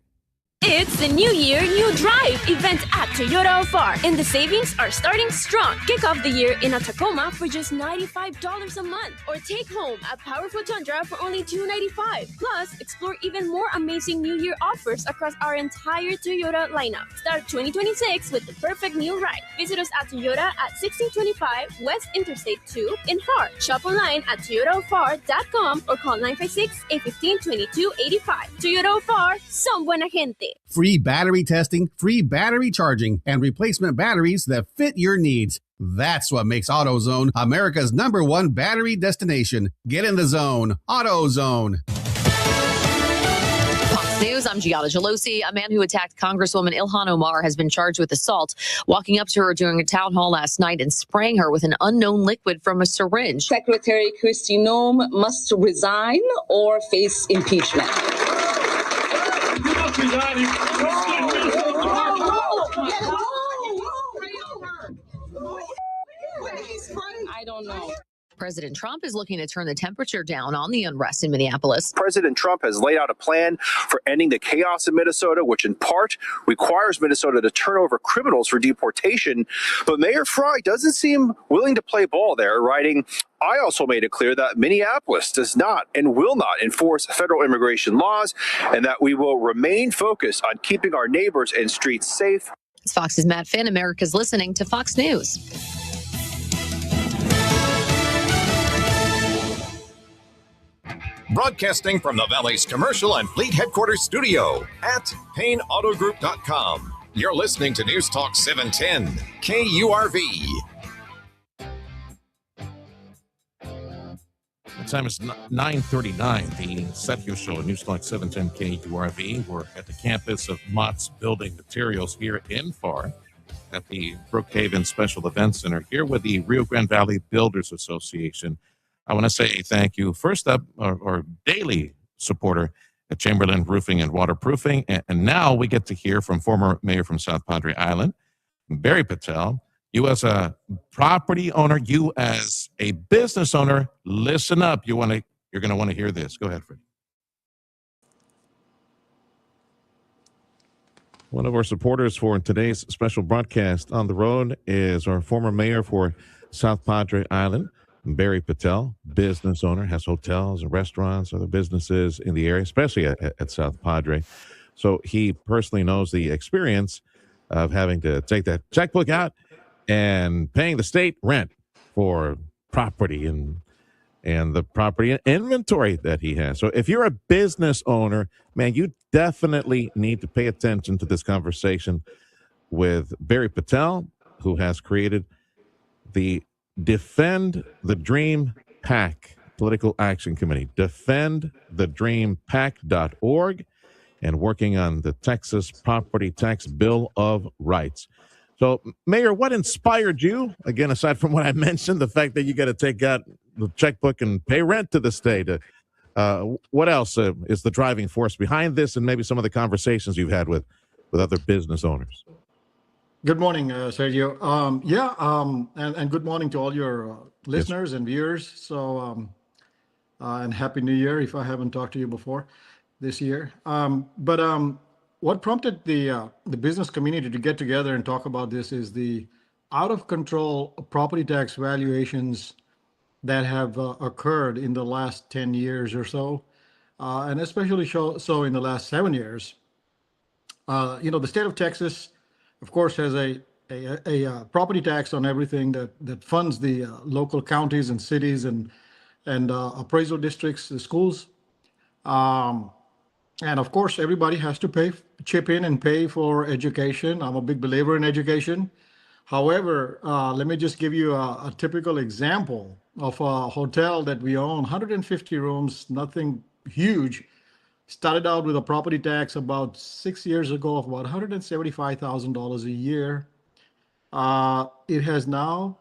It's the New Year, New Drive event at Toyota of Far, and the savings are starting strong. Kick off the year in a Tacoma for just $95 a month, or take home a powerful Tundra for only $295. Plus, explore even more amazing New Year offers across our entire Toyota lineup. Start 2026 with the perfect new ride. Visit us at Toyota at 1625 West Interstate 2 in Far. Shop online at toyotaofar.com or call 956-815-2285. Toyota of Far, son buena gente. Free battery testing, free battery charging, and replacement batteries that fit your needs. That's what makes AutoZone America's #1 battery destination. Get in the zone. AutoZone. Fox News, I'm Giada Gelosi. A man who attacked Congresswoman Ilhan Omar has been charged with assault, walking up to her during a town hall last night and spraying her with an unknown liquid from a syringe. Secretary Kristi Noem must resign or face impeachment. I don't know. President Trump is looking to turn the temperature down on the unrest in Minneapolis. President Trump has laid out a plan for ending the chaos in Minnesota, which in part requires Minnesota to turn over criminals for deportation. But Mayor Fry doesn't seem willing to play ball there, writing, I also made it clear that Minneapolis does not and will not enforce federal immigration laws, and that we will remain focused on keeping our neighbors and streets safe. It's Fox's Matt Finn. America's listening to Fox News. Broadcasting from the Valley's commercial and fleet headquarters studio at PayneAutoGroup.com. You're listening to News Talk 710, KURV. The time is 9:39. The Sergio Show, News Talk 710 KURV. We're at the campus of Mott's Building Materials here in Far at the Brookhaven Special Events Center here with the Rio Grande Valley Builders Association. I want to say thank you. First up, our daily supporter at Chamberlain Roofing and Waterproofing. And now we get to hear from former mayor from South Padre Island, Barry Patel. You as a property owner, you as a business owner, listen up. You're going to want to hear this. Go ahead, Fred. One of our supporters for today's special broadcast on the road is our former mayor for South Padre Island, Barry Patel, business owner, has hotels and restaurants, other businesses in the area, especially at South Padre. So he personally knows the experience of having to take that checkbook out and paying the state rent for property and the property inventory that he has. So if you're a business owner, man, you definitely need to pay attention to this conversation with Barry Patel, who has created the Defend the Dream PAC Political Action Committee, defendthedreampac.org, and working on the Texas Property Tax Bill of Rights. So, Mayor, what inspired you, again, aside from what I mentioned, the fact that you got to take out the checkbook and pay rent to the state, what else is the driving force behind this, and maybe some of the conversations you've had with other business owners? Good morning, Sergio. And good morning to all your listeners and viewers. So, and Happy New Year if I haven't talked to you before this year. What prompted the business community to get together and talk about this is the out of control property tax valuations that have occurred in the last 10 years or so, and especially so in the last 7 years. The state of Texas, of course, has a property tax on everything that funds the local counties and cities and appraisal districts, the schools. And of course, everybody has to chip in and pay for education. I'm a big believer in education. However, let me just give you a typical example of a hotel that we own, 150 rooms, nothing huge. Started out with a property tax about 6 years ago of about $175,000 a year. It has now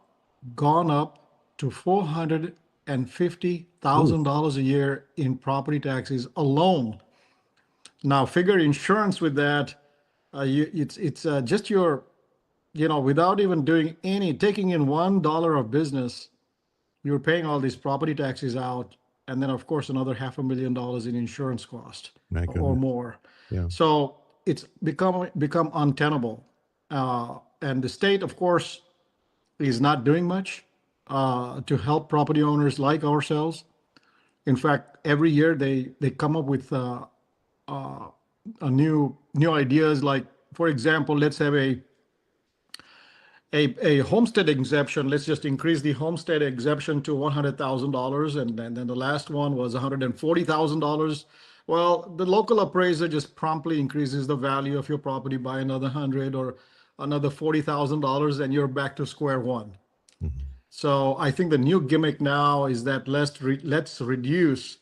gone up to $450,000 a year in property taxes alone. Now, figure insurance with that. It's just your, without even taking in $1 of business, you're paying all these property taxes out, and then of course another $500,000 in insurance cost or more. Yeah. So it's become untenable, and the state, of course, is not doing much to help property owners like ourselves. In fact, every year they come up with new ideas. Like, for example, let's have a homestead exemption. Let's just increase the homestead exemption to $100,000, and then the last one was $140,000. Well, the local appraiser just promptly increases the value of your property by another $100,000 or another $40,000, and you're back to square one. Mm-hmm. So I think the new gimmick now is that let's reduce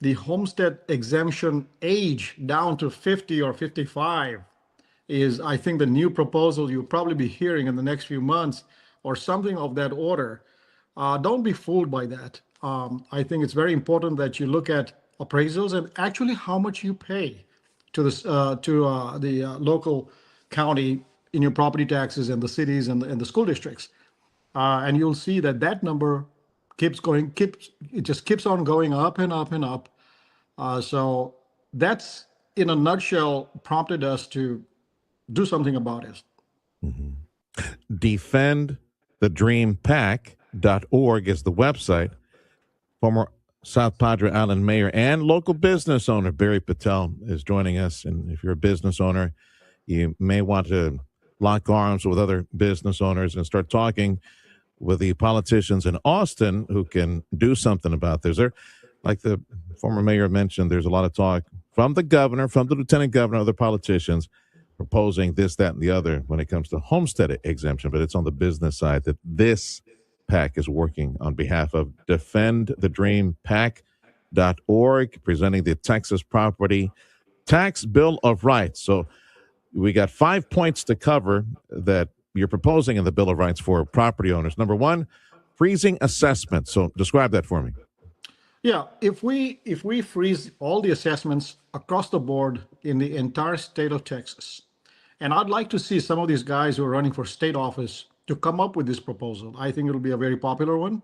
the homestead exemption age down to 50 or 55 is, I think, the new proposal you'll probably be hearing in the next few months or something of that order. Don't be fooled by that. I think it's very important that you look at appraisals and actually how much you pay to the local county in your property taxes and the cities and the school districts. And you'll see that number keeps on going up and up and up. So that's, in a nutshell, prompted us to do something about it. Mm-hmm. DefendTheDreamPAC.org is the website. Former South Padre Island Mayor and local business owner Barry Patel is joining us. And if you're a business owner, you may want to lock arms with other business owners and start talking with the politicians in Austin who can do something about this. Like the former mayor mentioned, there's a lot of talk from the governor, from the lieutenant governor, other politicians proposing this, that, and the other when it comes to homestead exemption. But it's on the business side that this PAC is working on behalf of DefendTheDreamPAC.org, presenting the Texas Property Tax Bill of Rights. So we got 5 points to cover that you're proposing in the Bill of Rights for property owners. Number one, freezing assessments. So describe that for me. Yeah, if we freeze all the assessments across the board in the entire state of Texas, and I'd like to see some of these guys who are running for state office to come up with this proposal. I think it'll be a very popular one.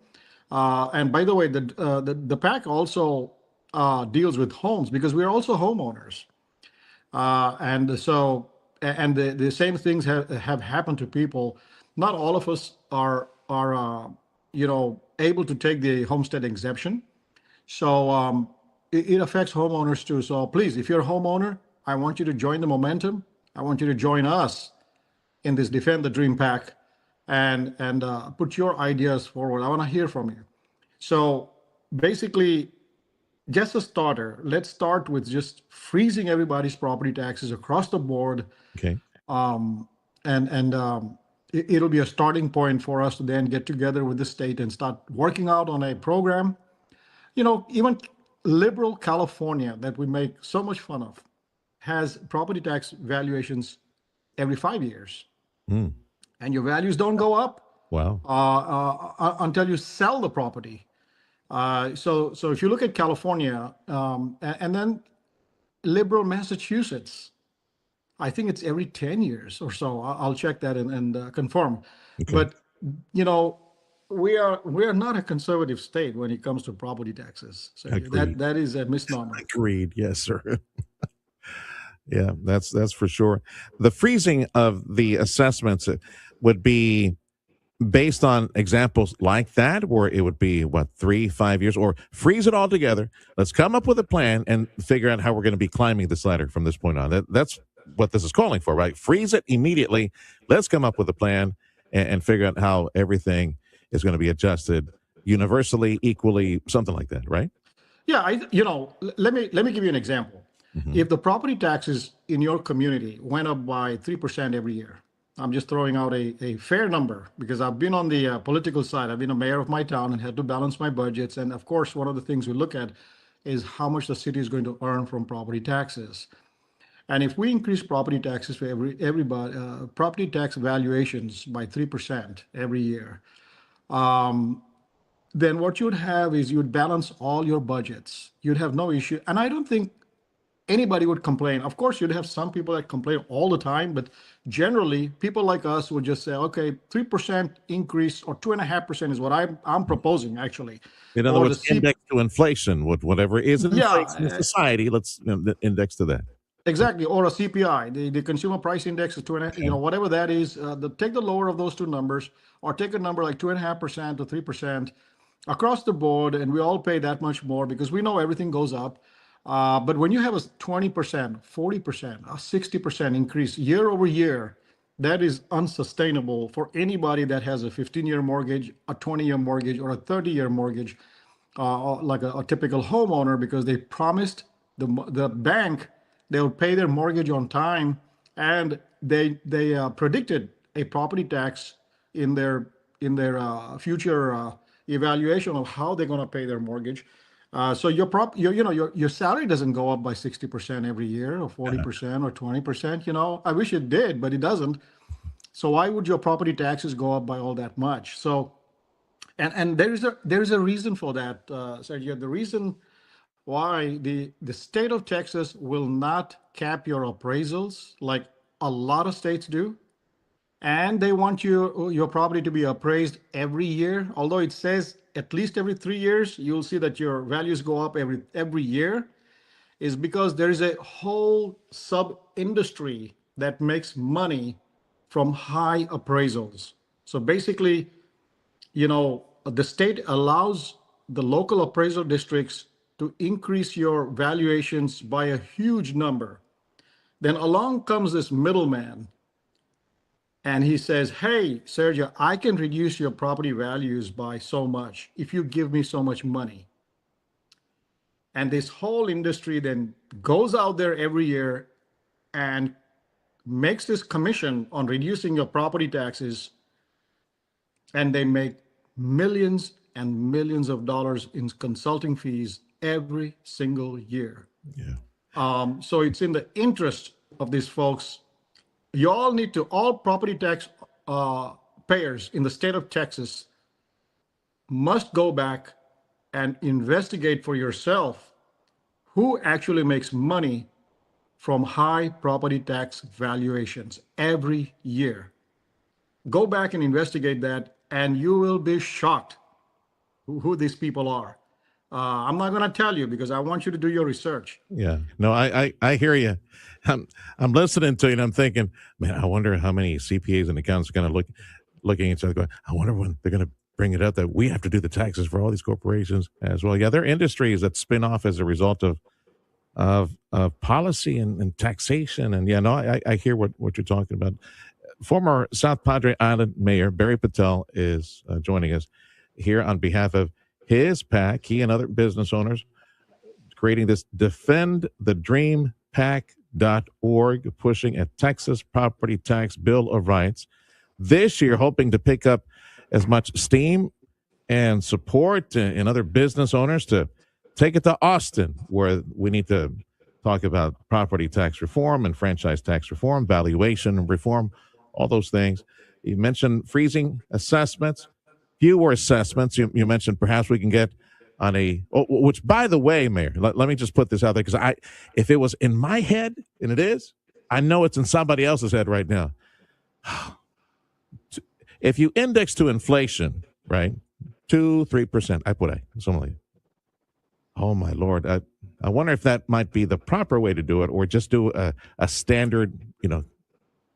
And by the way, the PAC also deals with homes because we're also homeowners. And the same things have happened to people. Not all of us are able to take the homestead exemption. So it affects homeowners too. So please, if you're a homeowner, I want you to join the momentum. I want you to join us in this Defend the Dream Pack and put your ideas forward. I want to hear from you. So basically, just a starter, let's start with just freezing everybody's property taxes across the board. Okay. It'll be a starting point for us to then get together with the state and start working out on a program. Even liberal California that we make so much fun of has property tax valuations every 5 years. And your values don't go up. Wow. Until you sell the property. So if you look at California and then liberal Massachusetts, I think it's every 10 years or so. I'll check that and confirm. Okay. But, we are not a conservative state when it comes to property taxes. So that is a misnomer. Agreed. Yes, sir. Yeah, that's for sure. The freezing of the assessments would be based on examples like that, or it would be 3-5 years, or freeze it all together. Let's come up with a plan and figure out how we're going to be climbing this ladder from this point on. That's what this is calling for, right? Freeze it immediately. Let's come up with a plan and figure out how everything is going to be adjusted universally, equally, something like that, right? Yeah, let me give you an example. If the property taxes in your community went up by 3% every year, I'm just throwing out a fair number because I've been on the political side. I've been a mayor of my town and had to balance my budgets. And of course, one of the things we look at is how much the city is going to earn from property taxes. And if we increase property taxes for everybody, property tax valuations by 3% every year, then what you'd have is you'd balance all your budgets. You'd have no issue. And I don't think anybody would complain. Of course, you'd have some people that complain all the time, but generally, people like us would just say, okay, 3% increase or 2.5% is what I'm proposing, actually. In other words, index to inflation, whatever is inflation in society, let's index to that. Exactly, or a CPI, the consumer price index is 2.5%, whatever that is. Take the lower of those two numbers, or take a number like 2.5% to 3% across the board, and we all pay that much more because we know everything goes up. But when you have a 20%, 40%, a 60% increase year over year, that is unsustainable for anybody that has a 15-year mortgage, a 20-year mortgage, or a 30-year mortgage, like a typical homeowner, because they promised the bank they'll pay their mortgage on time, and they predicted a property tax in their future evaluation of how they're going to pay their mortgage. So your salary doesn't go up by 60% every year, or 40% or 20%. I wish it did, but it doesn't. So why would your property taxes go up by all that much? So, and there is a reason for that, Sergio. The reason why the state of Texas will not cap your appraisals like a lot of states do, and they want your property to be appraised every year. Although it says at least every 3 years, you'll see that your values go up every year, is because there is a whole sub-industry that makes money from high appraisals. So basically, the state allows the local appraisal districts to increase your valuations by a huge number. Then along comes this middleman, and he says, hey, Sergio, I can reduce your property values by so much if you give me so much money. And this whole industry then goes out there every year and makes this commission on reducing your property taxes, and they make millions and millions of dollars in consulting fees every single year. Yeah. So it's in the interest of these folks. All property tax payers in the state of Texas must go back and investigate for yourself who actually makes money from high property tax valuations every year. Go back and investigate that, and you will be shocked who these people are. I'm not going to tell you because I want you to do your research. Yeah. No, I hear you. I'm listening to you, and I'm thinking, man, I wonder how many CPAs and accountants are going to looking at each other going, I wonder when they're going to bring it up that we have to do the taxes for all these corporations as well. Yeah, there are industries that spin off as a result of policy and taxation. And yeah, no, I hear what you're talking about. Former South Padre Island Mayor Barry Patel is joining us here on behalf of his PAC. He and other business owners creating this defendthedreampac.org, pushing a Texas property tax bill of rights this year, hoping to pick up as much steam and support in other business owners to take it to Austin, where we need to talk about property tax reform and franchise tax reform, valuation reform, all those things. You mentioned freezing assessments, fewer assessments. You mentioned perhaps we can get on which, by the way, Mayor, let me just put this out there, because if it was in my head, and it is, I know it's in somebody else's head right now. If you index to inflation, right, 2-3%, something like, oh my Lord, I wonder if that might be the proper way to do it, or just do a standard,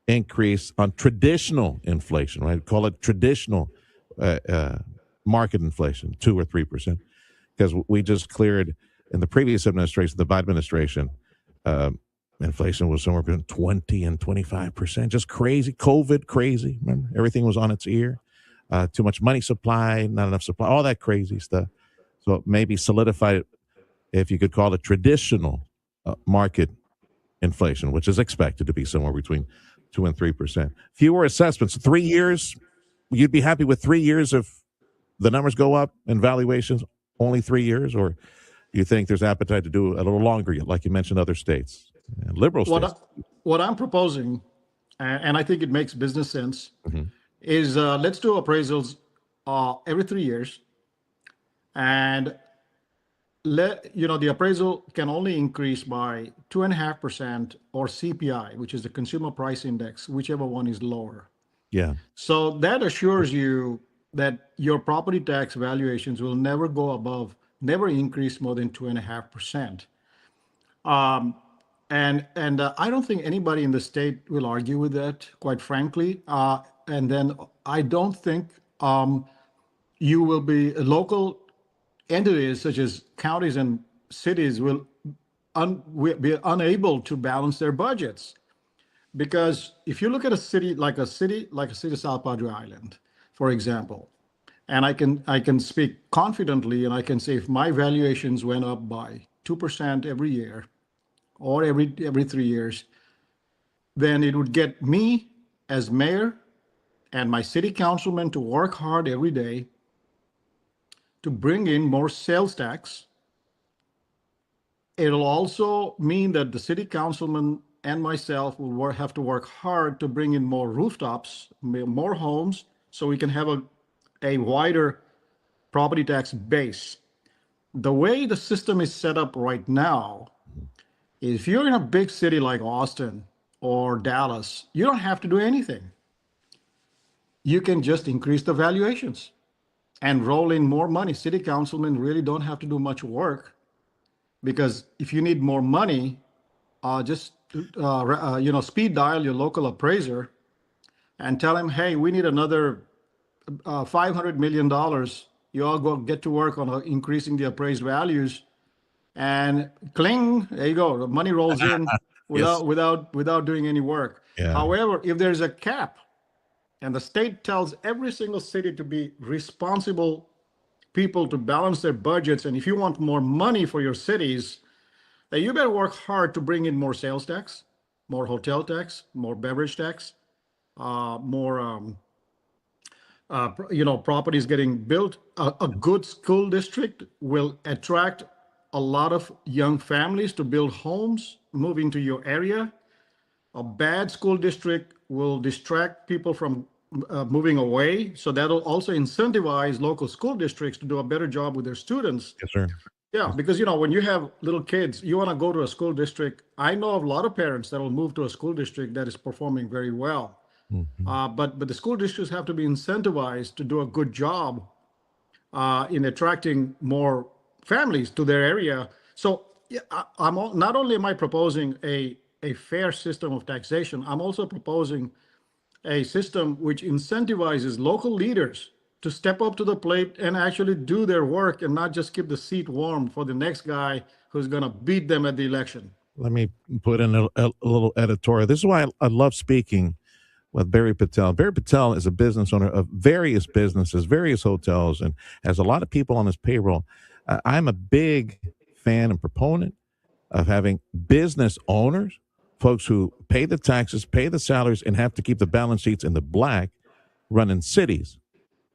increase on traditional inflation, right? Call it traditional market inflation, 2 or 3%, because we just cleared in the previous administration, the Biden administration, inflation was somewhere between 20 and 25%, just crazy. COVID, crazy. Remember, everything was on its ear. Too much money supply, not enough supply, all that crazy stuff. So maybe solidify it, if you could call it traditional market inflation, which is expected to be somewhere between 2 and 3%. Fewer assessments, 3 years. You'd be happy with 3 years if the numbers go up and valuations only 3 years, or do you think there's appetite to do a little longer, like you mentioned, other states, and liberal states? What I'm proposing, and I think it makes business sense, is let's do appraisals every 3 years, and the appraisal can only increase by 2.5% or CPI, which is the Consumer Price Index, whichever one is lower. Yeah. So that assures you that your property tax valuations will never increase more than 2.5%. And I don't think anybody in the state will argue with that, quite frankly. And then I don't think you will be local entities such as counties and cities will be unable to balance their budgets. Because if you look at a city like a city of South Padre Island, for example, and I can speak confidently, and I can say if my valuations went up by 2% every year or every 3 years, then it would get me as mayor and my city councilmen to work hard every day to bring in more sales tax. It'll also mean that the city councilman and myself will have to work hard to bring in more rooftops, more homes, so we can have a wider property tax base. The way the system is set up right now, if you're in a big city like Austin or Dallas, you don't have to do anything. You can just increase the valuations and roll in more money. City councilmen really don't have to do much work, because if you need more money, just speed dial your local appraiser and tell him, hey, we need another $500 million. You all go get to work on increasing the appraised values, and cling, there you go. The money rolls in without doing any work. Yeah. However, if there's a cap, and the state tells every single city to be responsible people to balance their budgets, and if you want more money for your cities, then you better work hard to bring in more sales tax, more hotel tax, more beverage tax, more properties getting built. A good school district will attract a lot of young families to build homes, move into your area. A bad school district will distract people from moving away. So that'll also incentivize local school districts to do a better job with their students. Yes, sir. Yeah, because, when you have little kids, you want to go to a school district. I know of a lot of parents that will move to a school district that is performing very well. But the school districts have to be incentivized to do a good job in attracting more families to their area. So not only am I proposing a fair system of taxation, I'm also proposing a system which incentivizes local leaders to step up to the plate and actually do their work and not just keep the seat warm for the next guy who's going to beat them at the election. Let me put in a little editorial. This is why I love speaking with Barry Patel. Barry Patel is a business owner of various businesses, various hotels, and has a lot of people on his payroll. I'm a big fan and proponent of having business owners, folks who pay the taxes, pay the salaries, and have to keep the balance sheets in the black, running cities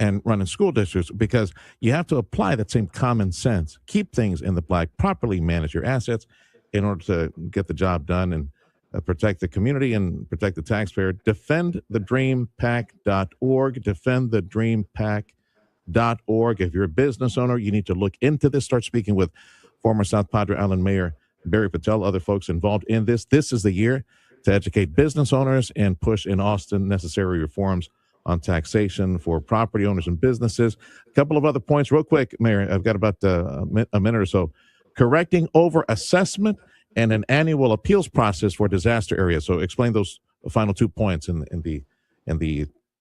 and running school districts, because you have to apply that same common sense. Keep things in the black, properly manage your assets in order to get the job done and protect the community and protect the taxpayer. DefendTheDreamPack.org. DefendTheDreamPack.org. If you're a business owner, you need to look into this. Start speaking with former South Padre Island Mayor Barry Patel, other folks involved in this. This is the year to educate business owners and push in Austin necessary reforms on taxation for property owners and businesses. A couple of other points real quick, Mayor. I've got about a minute or so. Correcting over-assessment and an annual appeals process for disaster areas. So explain those final 2 points in the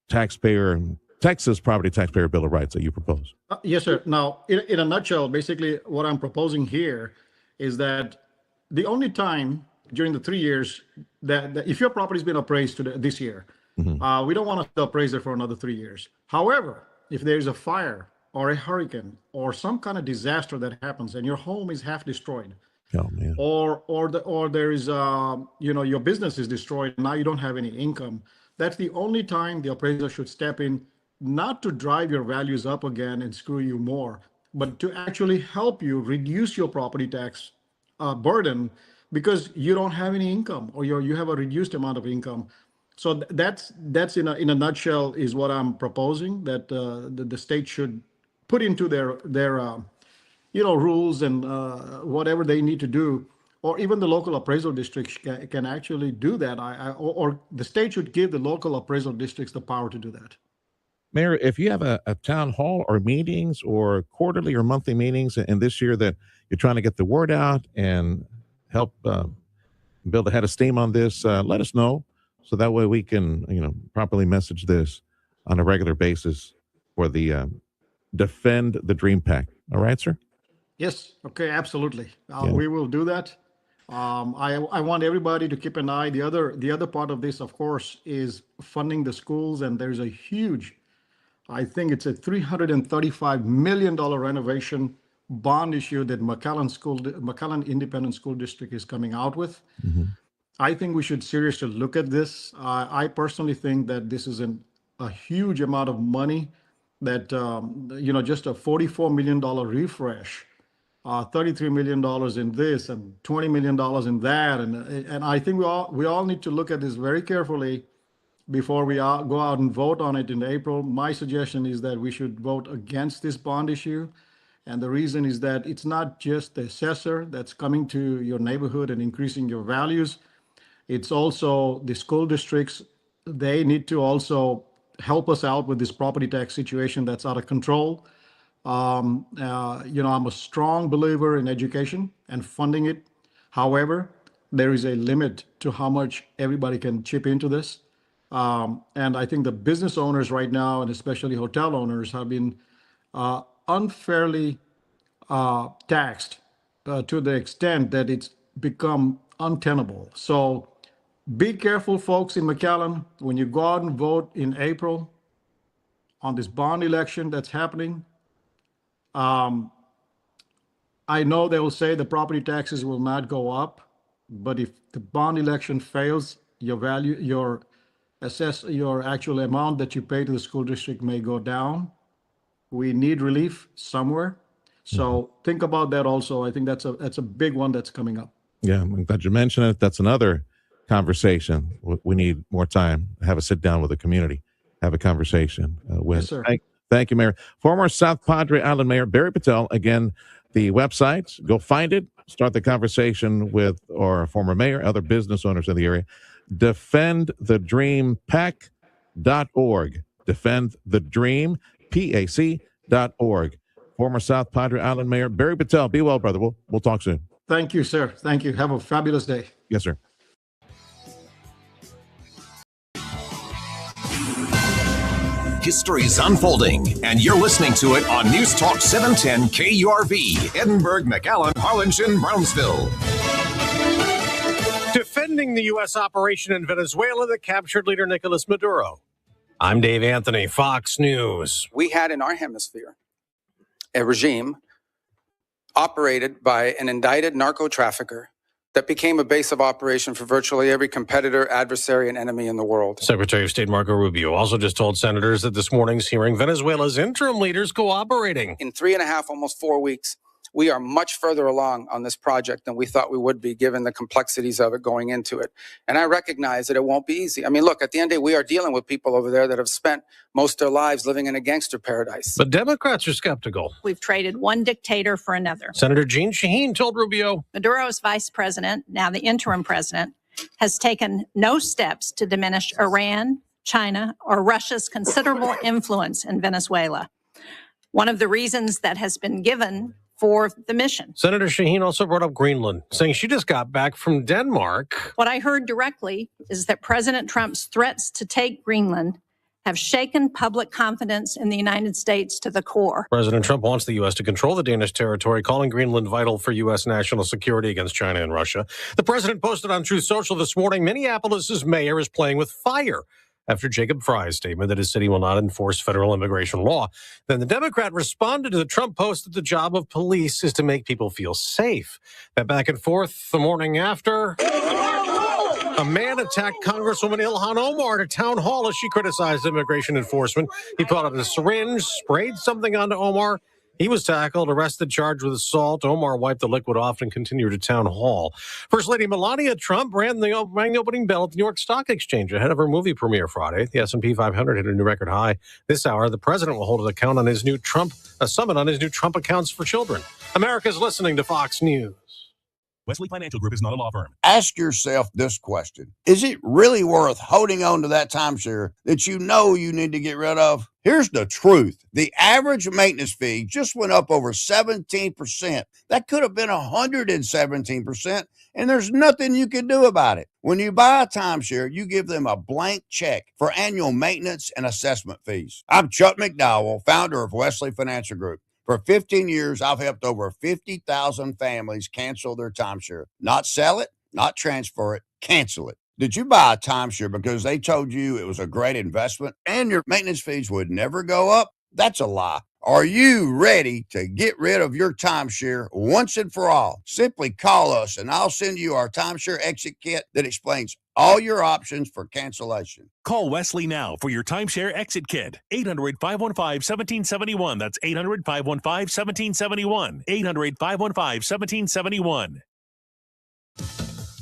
Texas Property Taxpayer Bill of Rights that you propose. Yes, sir. Now, in a nutshell, basically what I'm proposing here is that the only time during the 3 years that if your property's been appraised this year, we don't want to appraise it for another 3 years. However, if there's a fire or a hurricane or some kind of disaster that happens and your home is half destroyed, or there is your business is destroyed, now you don't have any income, that's the only time the appraiser should step in, not to drive your values up again and screw you more, but to actually help you reduce your property tax burden because you don't have any income or you have a reduced amount of income. So that's in a nutshell is what I'm proposing, that the state should put into their rules and whatever they need to do, or even the local appraisal districts can actually do that. Or the state should give the local appraisal districts the power to do that. Mayor, if you have a town hall or meetings or quarterly or monthly meetings, and this year that you're trying to get the word out and help build a head of steam on this, let us know so that way we can properly message this on a regular basis for the Defend the Dream Pack. All right, sir? Yes. Okay. Absolutely. We will do that. I want everybody to keep an eye. The other part of this, of course, is funding the schools, and there's a huge, I think it's a $335 million renovation bond issue that McAllen Independent School District is coming out with. I think we should seriously look at this. I personally think that this is a huge amount of money that, just a $44 million refresh, $33 million in this and $20 million in that. And I think we all need to look at this very carefully before we go out and vote on it in April. My suggestion is that we should vote against this bond issue. And the reason is that it's not just the assessor that's coming to your neighborhood and increasing your values. It's also the school districts. They need to also help us out with this property tax situation that's out of control. I'm a strong believer in education and funding it. However, there is a limit to how much everybody can chip into this. And I think the business owners right now, and especially hotel owners, have been unfairly taxed to the extent that it's become untenable. So be careful, folks in McAllen, when you go out and vote in April on this bond election that's happening. I know they will say the property taxes will not go up, but if the bond election fails, your actual amount that you pay to the school district may go down. We need relief somewhere. So think about that also. I think that's a big one that's coming up. Yeah, I'm glad you mentioned it. That's another conversation. We need more time. Have a sit down with the community. Have a conversation with. Yes, sir. Thank you, Mayor. Former South Padre Island Mayor Barry Patel. Again, the website, go find it. Start the conversation with our former mayor, other business owners in the area. DefendTheDreamPack.org. DefendTheDreamPac.org. Former South Padre Island Mayor Barry Patel. Be well, brother. We'll talk soon. Thank you, sir. Thank you. Have a fabulous day. Yes, sir. history's unfolding, and you're listening to it on News Talk 710 KURV, Edinburgh, McAllen, Harlingen, Brownsville. Defending the U.S. operation in Venezuela that captured leader Nicolas Maduro. I'm Dave Anthony, Fox News. We had in our hemisphere a regime operated by an indicted narco-trafficker that became a base of operation for virtually every competitor, adversary, and enemy in the world. Secretary of State Marco Rubio also just told senators that this morning's hearing Venezuela's interim leaders cooperating. In 3.5, almost 4 weeks, we are much further along on this project than we thought we would be, given the complexities of it going into it. And I recognize that it won't be easy. I mean, look, at the end of the day, we are dealing with people over there that have spent most of their lives living in a gangster paradise. But Democrats are skeptical. We've traded one dictator for another. Senator Jeanne Shaheen told Rubio Maduro's vice president, now the interim president, has taken no steps to diminish Iran, China, or Russia's considerable influence in Venezuela. One of the reasons that has been given for the mission. Senator Shaheen also brought up Greenland, saying she just got back from Denmark. What I heard directly is that President Trump's threats to take Greenland have shaken public confidence in the United States to the core. President Trump wants the U.S. to control the Danish territory, calling Greenland vital for U.S. national security against China and Russia. The president posted on Truth Social this morning, Minneapolis' mayor is playing with fire after Jacob Fry's statement that his city will not enforce federal immigration law. Then the Democrat responded to the Trump post that the job of police is to make people feel safe. That back and forth the morning after, a man attacked Congresswoman Ilhan Omar at a town hall as she criticized immigration enforcement. He pulled out a syringe, sprayed something onto Omar. He was tackled, arrested, charged with assault. Omar wiped the liquid off and continued to town hall. First Lady Melania Trump rang the opening bell at the New York Stock Exchange ahead of her movie premiere Friday. The S&P 500 hit a new record high. This hour, the president will hold a summit on his new Trump accounts for children. America's listening to Fox News. Wesley Financial Group is not a law firm. Ask yourself this question. Is it really worth holding on to that timeshare that you know you need to get rid of? Here's the truth. The average maintenance fee just went up over 17%. That could have been 117%, and there's nothing you can do about it. When you buy a timeshare, you give them a blank check for annual maintenance and assessment fees. I'm Chuck McDowell, founder of Wesley Financial Group. For 15 years, I've helped over 50,000 families cancel their timeshare. Not sell it, not transfer it, cancel it. Did you buy a timeshare because they told you it was a great investment and your maintenance fees would never go up? That's a lie. Are you ready to get rid of your timeshare once and for all? Simply call us and I'll send you our timeshare exit kit that explains all your options for cancellation. Call Wesley now for your timeshare exit kit. 800-515-1771. That's 800-515-1771. 800-515-1771.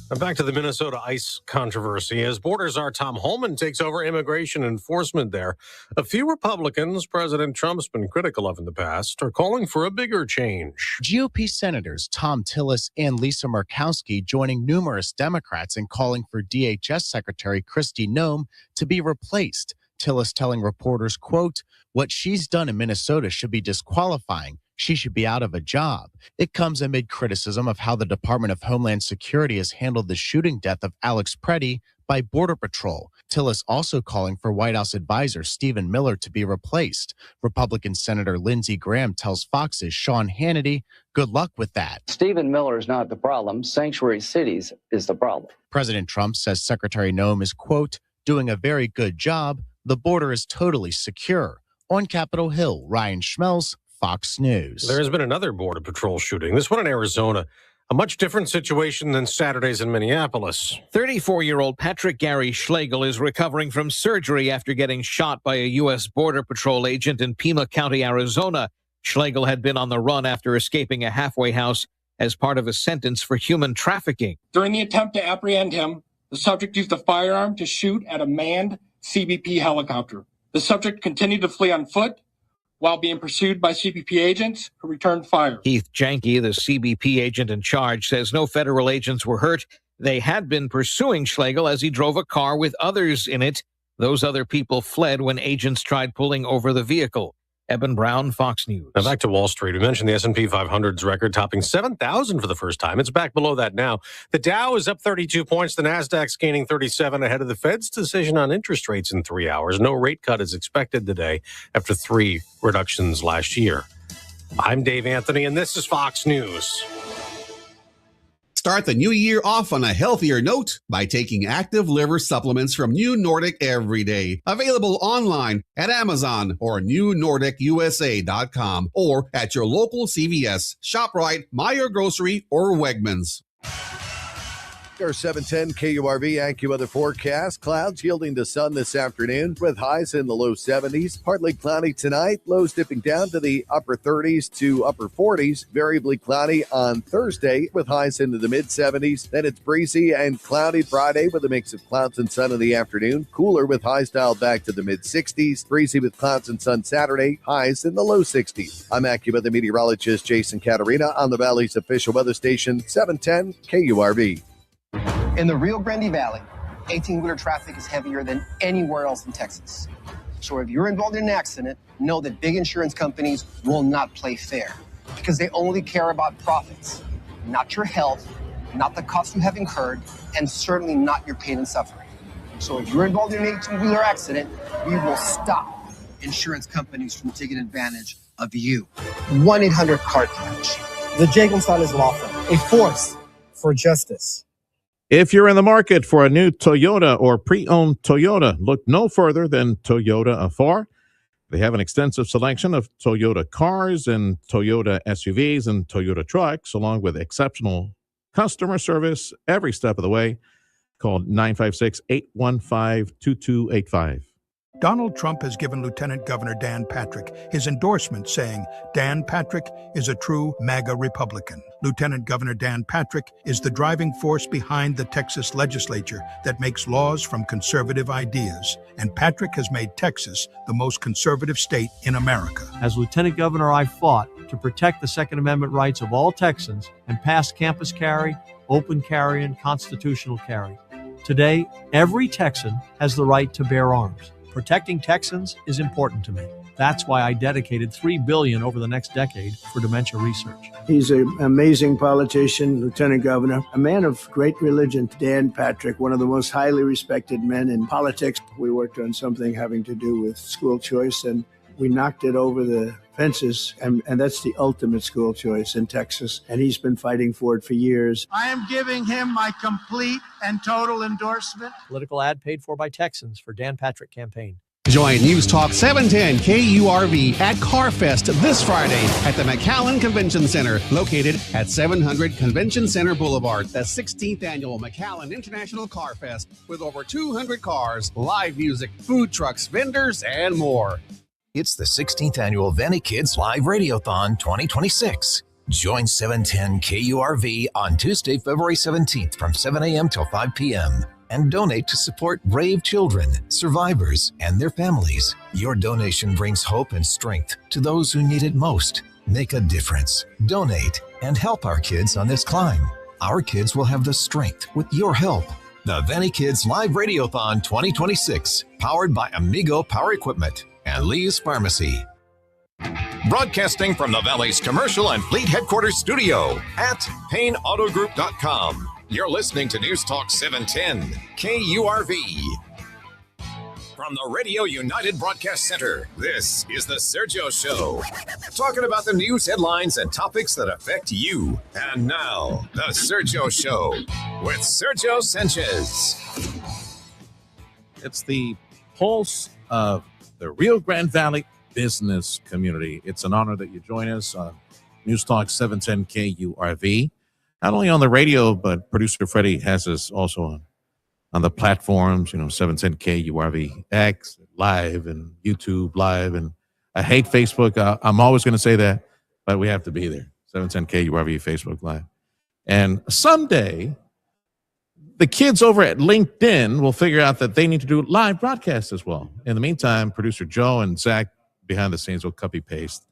And back to the Minnesota ICE controversy. As Border Czar Tom Homan takes over immigration enforcement there, a few Republicans President Trump's been critical of in the past are calling for a bigger change. GOP Senators Tom Tillis and Lisa Murkowski joining numerous Democrats in calling for DHS Secretary Kristi Noem to be replaced. Tillis telling reporters, quote, "What she's done in Minnesota should be disqualifying. She should be out of a job." It comes amid criticism of how the Department of Homeland Security has handled the shooting death of Alex Preddy by Border Patrol. Tillis also calling for White House advisor Stephen Miller to be replaced. Republican Senator Lindsey Graham tells Fox's Sean Hannity, good luck with that. Stephen Miller is not the problem. Sanctuary cities is the problem. President Trump says Secretary Noem is, quote, "doing a very good job. The border is totally secure." On Capitol Hill, Ryan Schmelz, Fox News. There has been another Border Patrol shooting, this one in Arizona. A much different situation than Saturdays in Minneapolis. 34-year-old Patrick Gary Schlegel is recovering from surgery after getting shot by a U.S. Border Patrol agent in Pima County, Arizona. Schlegel had been on the run after escaping a halfway house as part of a sentence for human trafficking. During the attempt to apprehend him, the subject used a firearm to shoot at a manned CBP helicopter. The subject continued to flee on foot while being pursued by CBP agents who returned fire. Heath Janke, the CBP agent in charge, says no federal agents were hurt. They had been pursuing Schlegel as he drove a car with others in it. Those other people fled when agents tried pulling over the vehicle. Eben Brown, Fox News. Now back to Wall Street. We mentioned the S&P 500's record topping 7,000 for the first time. It's back below that now. The Dow is up 32 points. The Nasdaq's gaining 37 ahead of the Fed's decision on interest rates in 3 hours. No rate cut is expected today after 3 reductions last year. I'm Dave Anthony, and this is Fox News. Start the new year off on a healthier note by taking active liver supplements from New Nordic every day. Available online at Amazon or newnordicusa.com or at your local CVS, ShopRite, Meijer Grocery, or Wegmans. Our 710 KURV AccuWeather forecast. Clouds yielding to sun this afternoon with highs in the low 70s. Partly cloudy tonight. Lows dipping down to the upper 30s to upper 40s. Variably cloudy on Thursday with highs into the mid 70s. Then it's breezy and cloudy Friday with a mix of clouds and sun in the afternoon. Cooler with highs dialed back to the mid 60s. Breezy with clouds and sun Saturday. Highs in the low 60s. I'm AccuWeather meteorologist Jason Caterina on the Valley's official weather station 710 KURV. In the Rio Grande Valley, 18-wheeler traffic is heavier than anywhere else in Texas. So if you're involved in an accident, know that big insurance companies will not play fair because they only care about profits, not your health, not the costs you have incurred, and certainly not your pain and suffering. So if you're involved in an 18-wheeler accident, we will stop insurance companies from taking advantage of you. 1-800-CAR-CLASH. The J. Gonzalez Law Firm, a force for justice. If you're in the market for a new Toyota or pre-owned Toyota, look no further than Toyota Afar. They have an extensive selection of Toyota cars and Toyota SUVs and Toyota trucks, along with exceptional customer service every step of the way. Call 956-815-2285. Donald Trump has given Lieutenant Governor Dan Patrick his endorsement, saying Dan Patrick is a true MAGA Republican. Lieutenant Governor Dan Patrick is the driving force behind the Texas legislature that makes laws from conservative ideas, and Patrick has made Texas the most conservative state in America. As Lieutenant Governor, I fought to protect the Second Amendment rights of all Texans and pass campus carry, open carry, and constitutional carry. Today, every Texan has the right to bear arms. Protecting Texans is important to me. That's why I dedicated $3 billion over the next decade for dementia research. He's an amazing politician, lieutenant governor, a man of great religion. Dan Patrick, one of the most highly respected men in politics. We worked on something having to do with school choice, and we knocked it over the fences, and that's the ultimate school choice in Texas, and he's been fighting for it for years. I am giving him my complete and total endorsement. Political ad paid for by Texans for Dan Patrick campaign. Join News Talk 710 KURV at CarFest this Friday at the McAllen Convention Center, located at 700 Convention Center Boulevard. The 16th annual McAllen International Car Fest with over 200 cars, live music, food trucks, vendors, and more. It's the 16th annual Vanny Kids Live Radiothon 2026. Join 710 KURV on Tuesday, February 17th from 7 a.m. till 5 p.m. and donate to support brave children, survivors, and their families. Your donation brings hope and strength to those who need it most. Make a difference, donate, and help our kids on this climb. Our kids will have the strength with your help. The Vanny Kids Live Radiothon 2026, powered by Amigo Power Equipment and Lee's Pharmacy. Broadcasting from the Valley's commercial and fleet headquarters studio at PayneAutoGroup.com. You're listening to News Talk 710 KURV. From the Radio United Broadcast Center, this is the Sergio Show. Talking about the news headlines and topics that affect you. And now, the Sergio Show with Sergio Sanchez. It's the pulse of the Rio Grande Valley business community. It's an honor that you join us on News Talk 710 KURV. Not only on the radio, but producer Freddie has us also on the platforms, 710 KURV X, live, and YouTube live. And I hate Facebook. I'm always going to say that, but we have to be there. 710 KURV Facebook Live. And someday, the kids over at LinkedIn will figure out that they need to do live broadcasts as well. In the meantime, producer Joe and Zach behind the scenes will copy-paste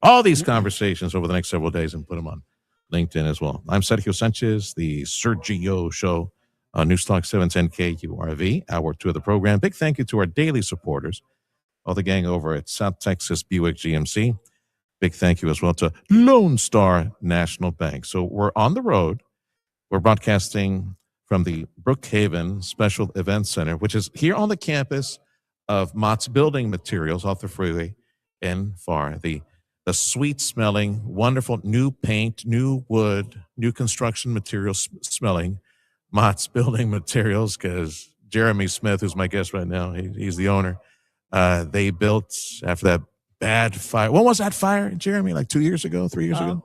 all these conversations over the next several days and put them on LinkedIn as well. I'm Sergio Sanchez, the Sergio Show on News Talk 710 KURV, hour 2 of the program. Big thank you to our daily supporters. all the gang over at South Texas Buick GMC. Big thank you as well to Lone Star National Bank. So we're on the road. We're broadcasting from the Brookhaven Special Events Center, which is here on the campus of Mott's Building Materials off the freeway in Far. The sweet-smelling, wonderful new paint, new wood, new construction materials smelling Mott's Building Materials, because Jeremy Smith, who's my guest right now, he's the owner. They built after that bad fire. When was that fire, Jeremy? Like 2 years ago, 3 years ago?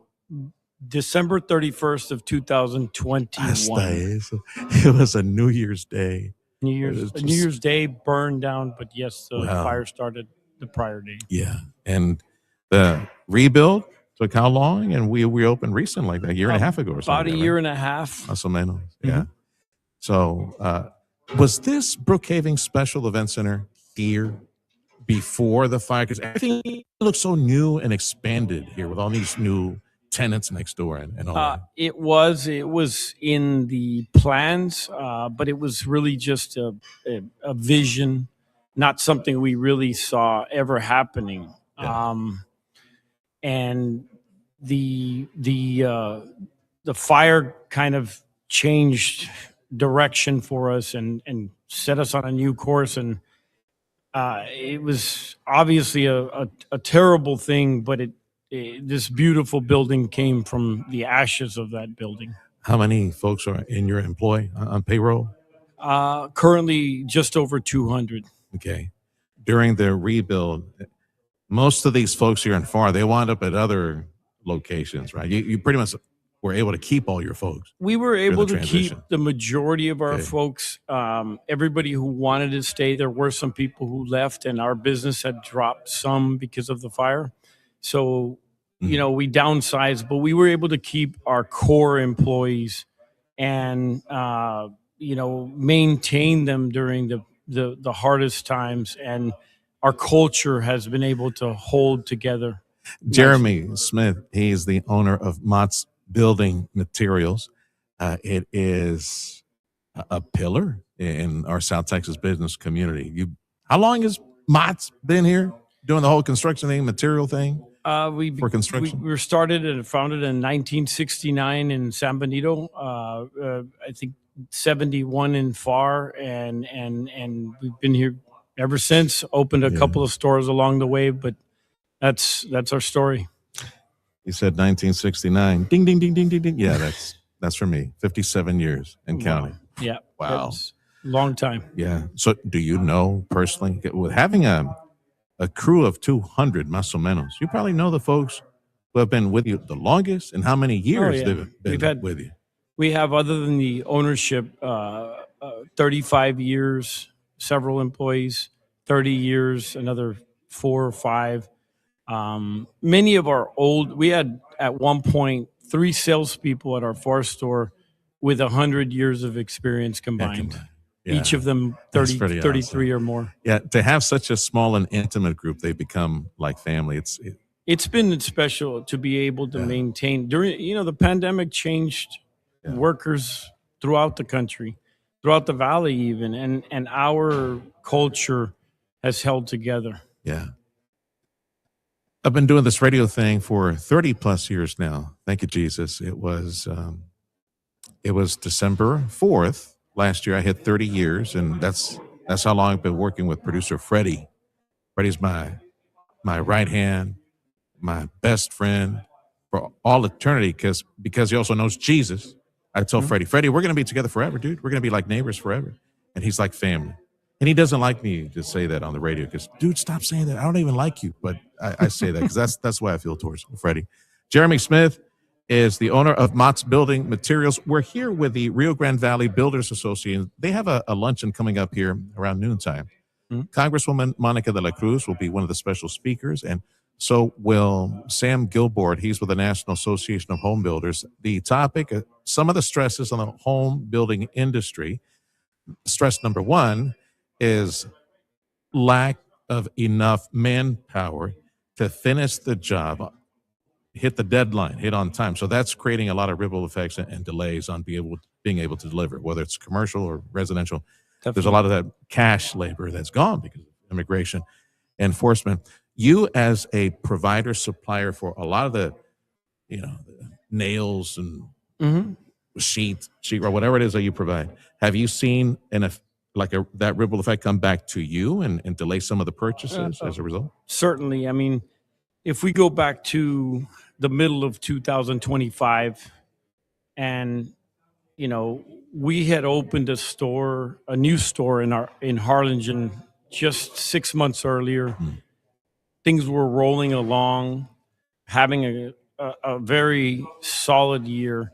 December 31st of 2021. It was a New Year's Day. New Year's Day burned down, but yes, the fire started the prior day. Yeah, and the rebuild took how long? And we opened recently, like a year and a half ago or something. About a year and a half. Más o menos, yeah. So was this Brookhaven Special Event Center here before the fire? Because everything looks so new and expanded here with all these new tenants next door and all that. It was in the plans, but it was really just a vision, not something we really saw ever happening. Yeah. And the fire kind of changed direction for us and set us on a new course. And it was obviously a terrible thing, but this beautiful building came from the ashes of that building. How many folks are in your employ on payroll? Currently just over 200. Okay. During the rebuild, most of these folks here in Far, they wound up at other locations, right? You pretty much were able to keep all your folks. We were able to keep the majority of our folks. Everybody who wanted to stay, there were some people who left, and our business had dropped some because of the fire. So, we downsized, but we were able to keep our core employees and, maintain them during the hardest times. And our culture has been able to hold together. Jeremy Smith, he is the owner of Mott's Building Materials. It is a pillar in our South Texas business community. How long has Mott's been here doing the whole construction thing, material thing? For construction, we were started and founded in 1969 in San Benito. I think 71 in Far, and we've been here ever since. Opened a couple of stores along the way, but that's our story. You said 1969. Ding, ding, ding, ding, ding, ding. Yeah, that's for me. 57 years and counting. Yeah. Wow. Long time. Yeah. So do you know personally, with having a crew of 200 más o menos, you probably know the folks who have been with you the longest and how many years they've been with you? We have, other than the ownership, 35 years, several employees, 30 years, another 4 or 5. Many of our we had at one point 3 salespeople at our Far store with 100 years of experience combined. Yeah. Each of them 33 awesome. Or more. Yeah, to have such a small and intimate group, they become like family. It's been special to be able to maintain during, the pandemic changed workers throughout the country, throughout the valley even, and our culture has held together. Yeah. I've been doing this radio thing for 30 plus years now. Thank you, Jesus. It was December 4th. Last year I hit 30 years, and that's how long I've been working with producer Freddie. Freddie's my right hand, my best friend for all eternity, because he also knows Jesus. I told Freddie, we're going to be together forever, dude. We're going to be like neighbors forever. And he's like family. And he doesn't like me to say that on the radio because, dude, stop saying that. I don't even like you. But I say that because that's the way I feel towards Freddie. Jeremy Smith is the owner of Mott's Building Materials. We're here with the Rio Grande Valley Builders Association. They have a luncheon coming up here around noontime. Congresswoman Monica de la Cruz will be one of the special speakers, and so will Sam Gilbord. He's with the National Association of Home Builders. The topic, some of the stresses on the home building industry. Stress number 1 is lack of enough manpower to finish the job, hit the deadline, hit on time. So that's creating a lot of ripple effects and delays on being able to deliver, whether it's commercial or residential. Definitely. There's a lot of that cash labor that's gone because of immigration. enforcement. You as a provider supplier for a lot of the, nails and sheet or whatever it is that you provide, have you seen that ripple effect come back to you and delay some of the purchases as a result? Certainly. I mean, if we go back to the middle of 2025 and, we had opened a new store in Harlingen just 6 months earlier. Things were rolling along, having a very solid year.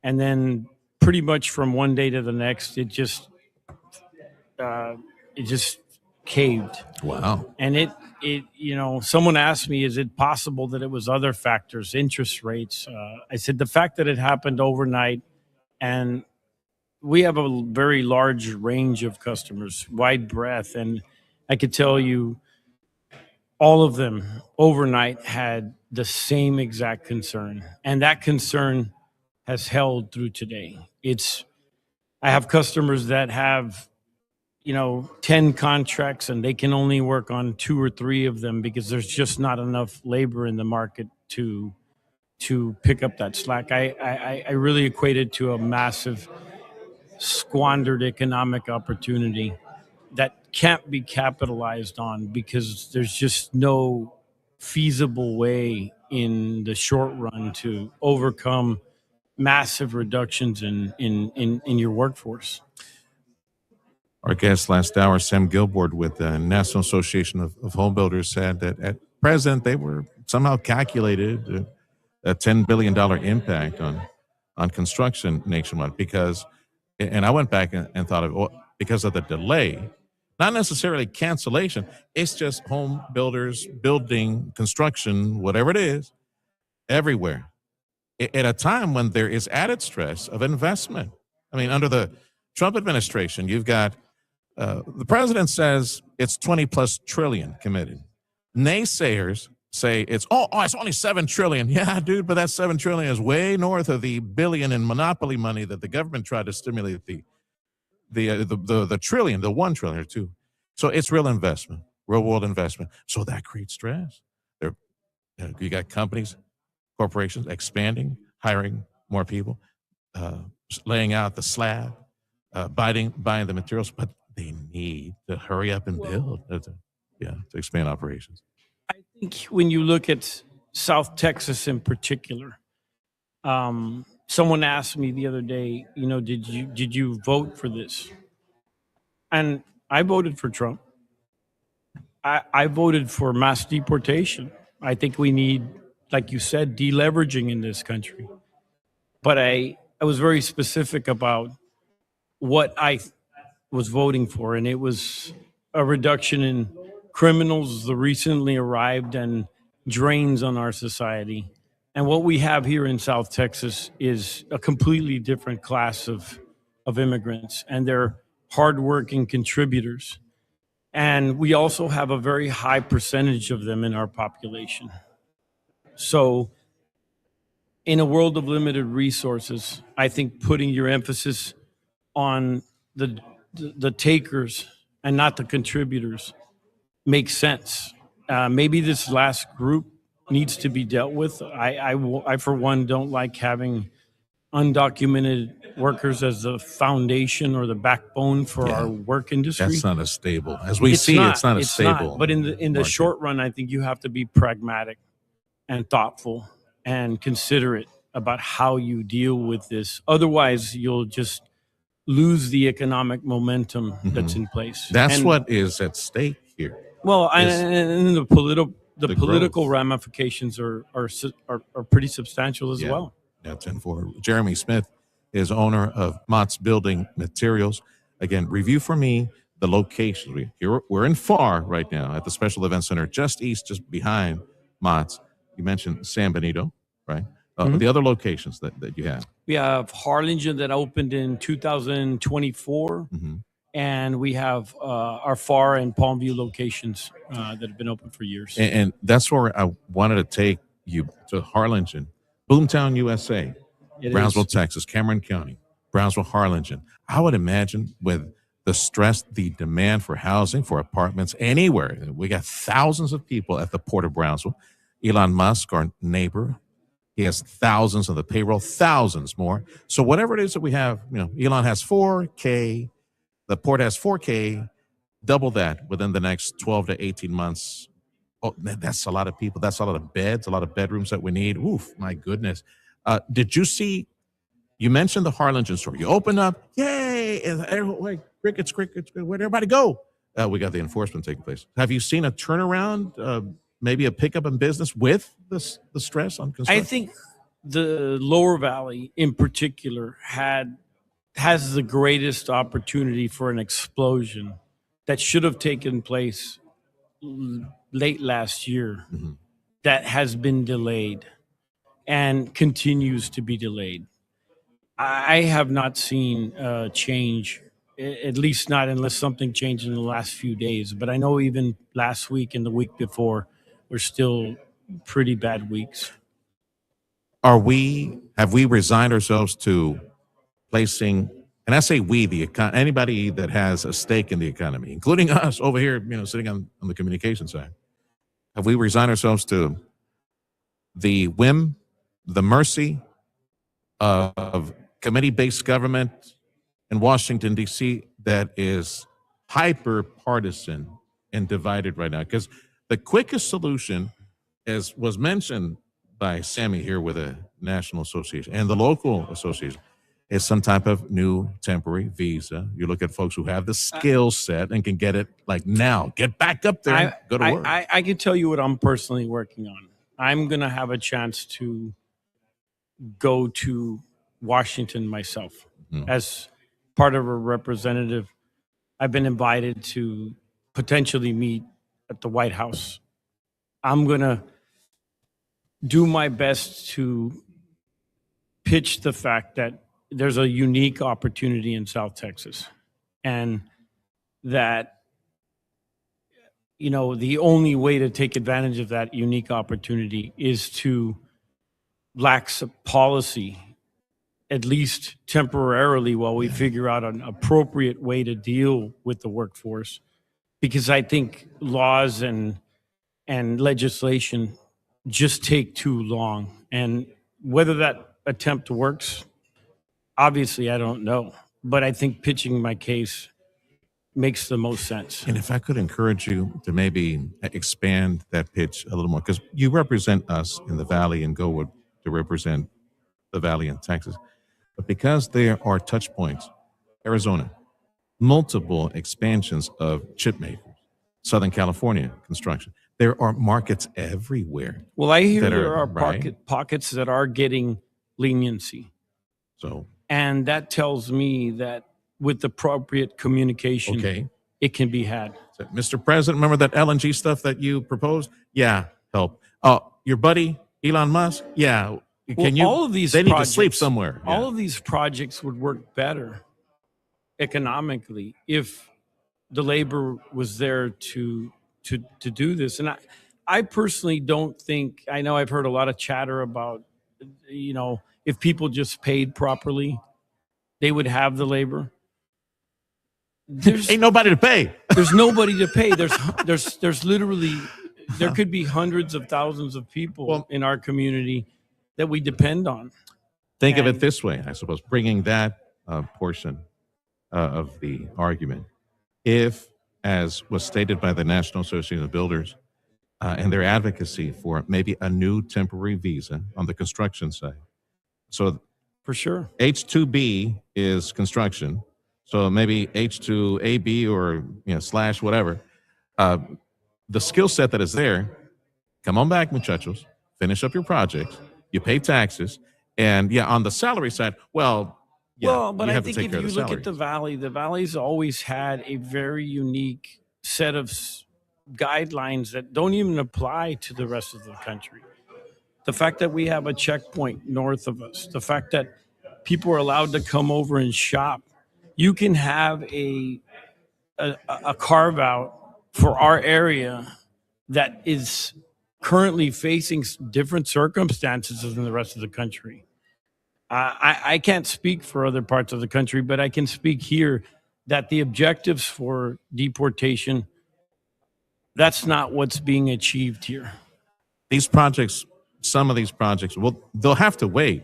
And then pretty much from one day to the next, it just caved. Wow. And someone asked me, is it possible that it was other factors, interest rates? I said, the fact that it happened overnight, and we have a very large range of customers, wide breadth. And I could tell you all of them overnight had the same exact concern. And that concern has held through today. I have customers that have 10 contracts and they can only work on 2 or 3 of them because there's just not enough labor in the market to pick up that slack. I really equate it to a massive squandered economic opportunity that can't be capitalized on because there's just no feasible way in the short run to overcome massive reductions in your workforce. Our guest last hour, Sam Gilbord with the National Association of Home Builders, said that at present they were somehow calculated a $10 billion impact on construction nationwide because, and I went back and thought of, because of the delay, not necessarily cancellation, it's just home builders building, construction, whatever it is, everywhere at a time when there is added stress of investment. I mean, under the Trump administration, you've got the president says it's 20 plus trillion committed. Naysayers say it's only 7 trillion. Yeah, dude, but that 7 trillion is way north of the billion in monopoly money that the government tried to stimulate the trillion, the 1 trillion or 2. So it's real investment, real world investment. So that creates stress. You got companies, corporations expanding, hiring more people, laying out the slab, buying the materials, but they need to hurry up and build to expand operations. I think when you look at South Texas in particular, someone asked me the other day, did you vote for this? And I voted for Trump. I voted for mass deportation. I think we need, like you said, deleveraging in this country. But I was very specific about what I was voting for, and it was a reduction in criminals, the recently arrived, and drains on our society. And what we have here in South Texas is a completely different class of immigrants, and they're hardworking contributors. And we also have a very high percentage of them in our population. So in a world of limited resources, I think putting your emphasis on the takers and not the contributors makes sense. Maybe this last group needs to be dealt with. I for one, don't like having undocumented workers as the foundation or the backbone for our work industry. That's not as stable. As we see, it's not as stable. But in the short run, I think you have to be pragmatic and thoughtful and considerate about how you deal with this. Otherwise, you'll just lose the economic momentum that's in place. That's what is at stake here. Well, and the political ramifications are pretty substantial as well. Yeah, 10-4. Jeremy Smith is owner of Mott's Building Materials. Again, review for me the location. We're in FAR right now at the Special Event Center, just behind Mott's. You mentioned San Benito, right? The other locations that you have. We have Harlingen that opened in 2024. And we have our FAR and Palmview locations that have been open for years. And that's where I wanted to take you to Harlingen. Boomtown, USA, Brownsville, Texas, Cameron County, Brownsville, Harlingen. I would imagine with the stress, the demand for housing, for apartments anywhere. We got thousands of people at the Port of Brownsville. Elon Musk, our neighbor, he has thousands on the payroll, thousands more. So whatever it is that we have, Elon has 4K, the port has 4K, double that within the next 12 to 18 months. Oh, that's a lot of people. That's a lot of beds, a lot of bedrooms that we need. Oof, my goodness. Did you see, you mentioned the Harlingen store. You open up, yay, and like crickets, where'd everybody go? We got the enforcement taking place. Have you seen a turnaround, maybe a pickup in business with the stress on construction? I think the Lower Valley in particular has the greatest opportunity for an explosion that should have taken place late last year that has been delayed and continues to be delayed. I have not seen change, at least not unless something changed in the last few days. But I know even last week and the week before were still pretty bad weeks. Have we resigned ourselves to placing, and I say we, anybody that has a stake in the economy, including us over here, sitting on the communication side, have we resigned ourselves to the whim, the mercy of committee-based government in Washington, D.C. that is hyper-partisan and divided right now? Because the quickest solution, as was mentioned by Sammy here with a national association and the local association, is some type of new temporary visa. You look at folks who have the skill set and can get it like now. Get back up there and go to work. I can tell you what I'm personally working on. I'm going to have a chance to go to Washington myself as part of a representative. I've been invited to potentially meet at the White House. I'm going to do my best to pitch the fact that there's a unique opportunity in South Texas, and that, the only way to take advantage of that unique opportunity is to lax policy, at least temporarily, while we figure out an appropriate way to deal with the workforce. Because I think laws and legislation just take too long. And whether that attempt works, obviously I don't know. But I think pitching my case makes the most sense. And if I could encourage you to maybe expand that pitch a little more, because you represent us in the Valley and go to represent the Valley in Texas. But because there are touch points, Arizona, multiple expansions of chip makers, Southern California construction, there are markets everywhere. Well, I hear there are pockets that are getting leniency. So, and that tells me that with appropriate communication, it can be had. So, Mr. President, remember that LNG stuff that you proposed? Yeah, help. Your buddy, Elon Musk? Yeah. All of these they need to sleep somewhere. All of these projects would work better economically if the labor was there to do this. And I personally don't think, I know I've heard a lot of chatter about, if people just paid properly, they would have the labor. Ain't nobody to pay. There's nobody to pay. There's literally, there could be hundreds of thousands of people in our community that we depend on. Think of it this way, I suppose, bringing that portion of the argument. If, as was stated by the National Association of Builders and their advocacy for maybe a new temporary visa on the construction side. So for sure, H-2B is construction. So maybe H-2AB or slash whatever. The skill set that is there, come on back, muchachos, finish up your projects, you pay taxes, and on the salary side, but I think if you look at the Valley's always had a very unique set of guidelines that don't even apply to the rest of the country. The fact that we have a checkpoint north of us, the fact that people are allowed to come over and shop, you can have a carve out for our area that is currently facing different circumstances than the rest of the country. I can't speak for other parts of the country, but I can speak here that the objectives for deportation, that's not what's being achieved here. These projects, some of these projects, well, they'll have to wait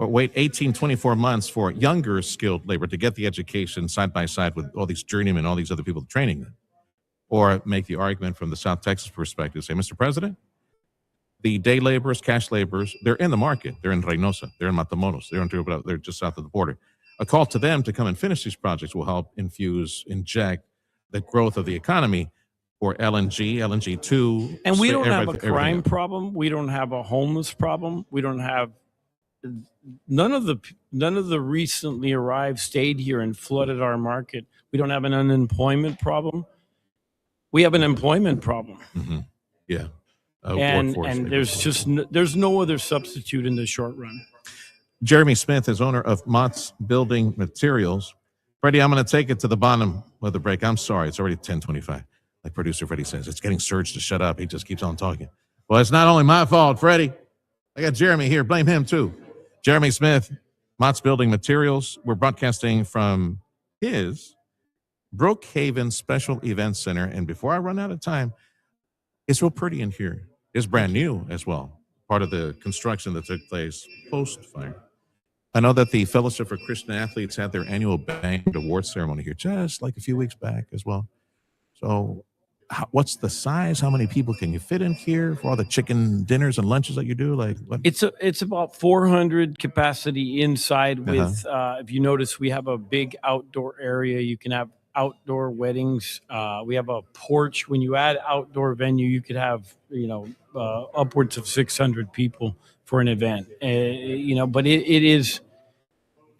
18, 24 months for younger skilled labor to get the education side by side with all these journeymen, all these other people training them. Or make the argument from the South Texas perspective, say, Mr. President, the day laborers, cash laborers, they're in the market. They're in Reynosa. They're in Matamoros. They're just south of the border. A call to them to come and finish these projects will help inject the growth of the economy for LNG, LNG2. And we don't have a crime problem. We don't have a homeless problem. We don't have none of the recently arrived stayed here and flooded our market. We don't have an unemployment problem. We have an employment problem. Mm-hmm. Yeah. And there's no other substitute in the short run. Jeremy Smith is owner of Mott's Building Materials. Freddie, I'm going to take it to the bottom of the break. I'm sorry. It's already 10:25. Like producer Freddie says, it's getting Serge to shut up. He just keeps on talking. Well, it's not only my fault, Freddie. I got Jeremy here. Blame him too. Jeremy Smith, Mott's Building Materials. We're broadcasting from his Brookhaven Special Events Center. And before I run out of time, it's real pretty in here. It's brand new as well. Part of the construction that took place post-fire. I know that the Fellowship for Christian Athletes had their annual banquet award ceremony here just like a few weeks back as well. So what's the size? How many people can you fit in here for all the chicken dinners and lunches that you do? Like what? It's about 400 capacity inside with, if you notice, we have a big outdoor area. You can have outdoor weddings. We have a porch. When you add outdoor venue, you could have, upwards of 600 people for an event. But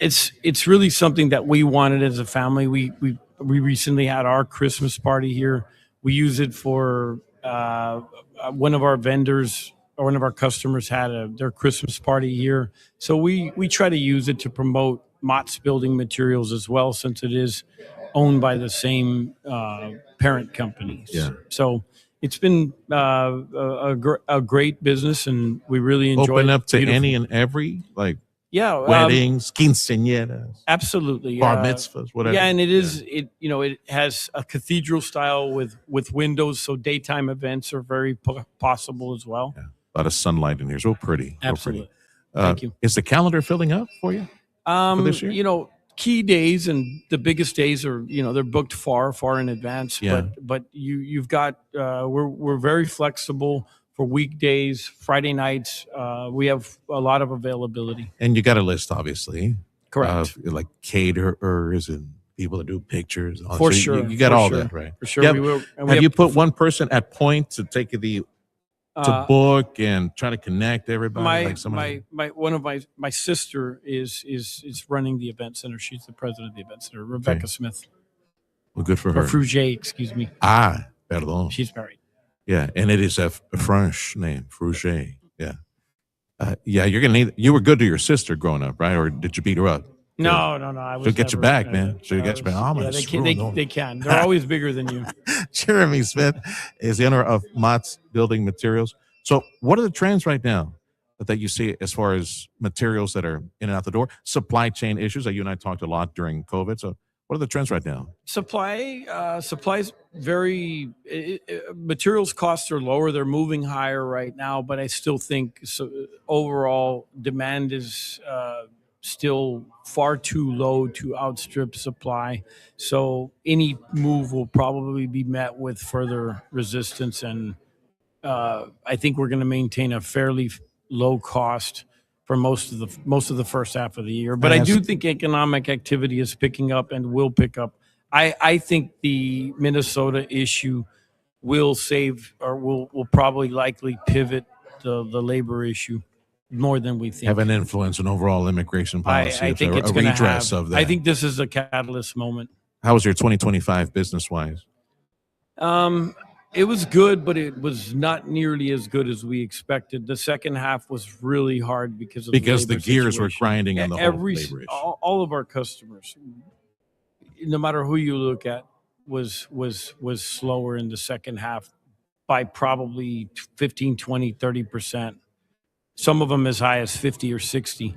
it's really something that we wanted as a family. We recently had our Christmas party here. We use it for one of our vendors or one of our customers had their Christmas party here. So we try to use it to promote Mott's Building Materials as well, since it is owned by the same parent companies. Yeah. So it's been a great business, and we really enjoy it. Open up to any and every, weddings, quinceañeras. Absolutely. Bar mitzvahs, whatever. Yeah, and it has a cathedral style with windows, so daytime events are very possible as well. Yeah. A lot of sunlight in here. It's real pretty. Absolutely. Thank you. Is the calendar filling up for you for this year? Key days and the biggest days are, they're booked far in advance. Yeah. But you've got, we're very flexible for weekdays, Friday nights. We have a lot of availability. And you got a list, obviously. Correct. Like caterers and people that do pictures. For sure. You got all that, right? For sure. Have you put one person at point to take to book and try to connect everybody? My sister is running the event center. She's the president of the event center, Rebecca Smith. Well, good for her. Or Frugier, excuse me. Perdón. She's married. Yeah, and it is a French name, Frugier. Yeah. You're going to need, you were good to your sister growing up, right? Or did you beat her up? No. I was She'll get you back, man. She'll get you back. They can. They're always bigger than you. Jeremy Smith is the owner of Mott's Building Materials. So what are the trends right now that you see as far as materials that are in and out the door? Supply chain issues that you and I talked a lot during COVID. So what are the trends right now? Supplies materials costs are lower. They're moving higher right now, but I still think overall demand is still far too low to outstrip supply. So any move will probably be met with further resistance, and I think we're going to maintain a fairly low cost for most of the first half of the year. But I do think economic activity is picking up and will pick up. I think the Minnesota issue will probably likely pivot the labor issue more than we think. Have an influence on overall immigration policy. I think it's going to redress of that. I think this is a catalyst moment. How was your 2025 business-wise? It was good, but it was not nearly as good as we expected. The second half was really hard because the gears were grinding on the whole labor issue. All of our customers, no matter who you look at, was slower in the second half by probably 15, 20, 30%. Some of them as high as 50 or 60.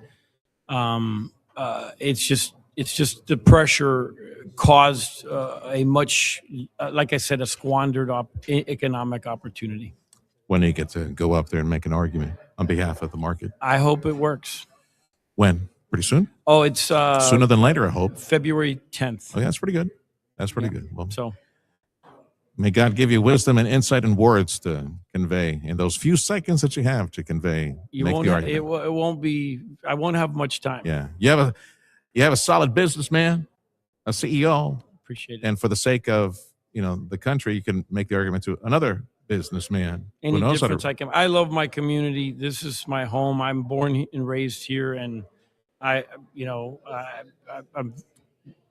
It's just it's just the pressure caused a much, like I said, a squandered economic opportunity. When do you get to go up there and make an argument on behalf of the market? I hope it works. When? Pretty soon? Oh, it's sooner than later, I hope. February 10th. Oh, yeah, that's pretty good. That's pretty good. Well, so may God give you wisdom and insight and words to convey in those few seconds that you have to convey. Make the argument. It won't be. I won't have much time. Yeah, you have a solid businessman, a CEO. Appreciate it. And for the sake of the country, you can make the argument to another businessman. Any difference I can. I love my community. This is my home. I'm born and raised here, and I'm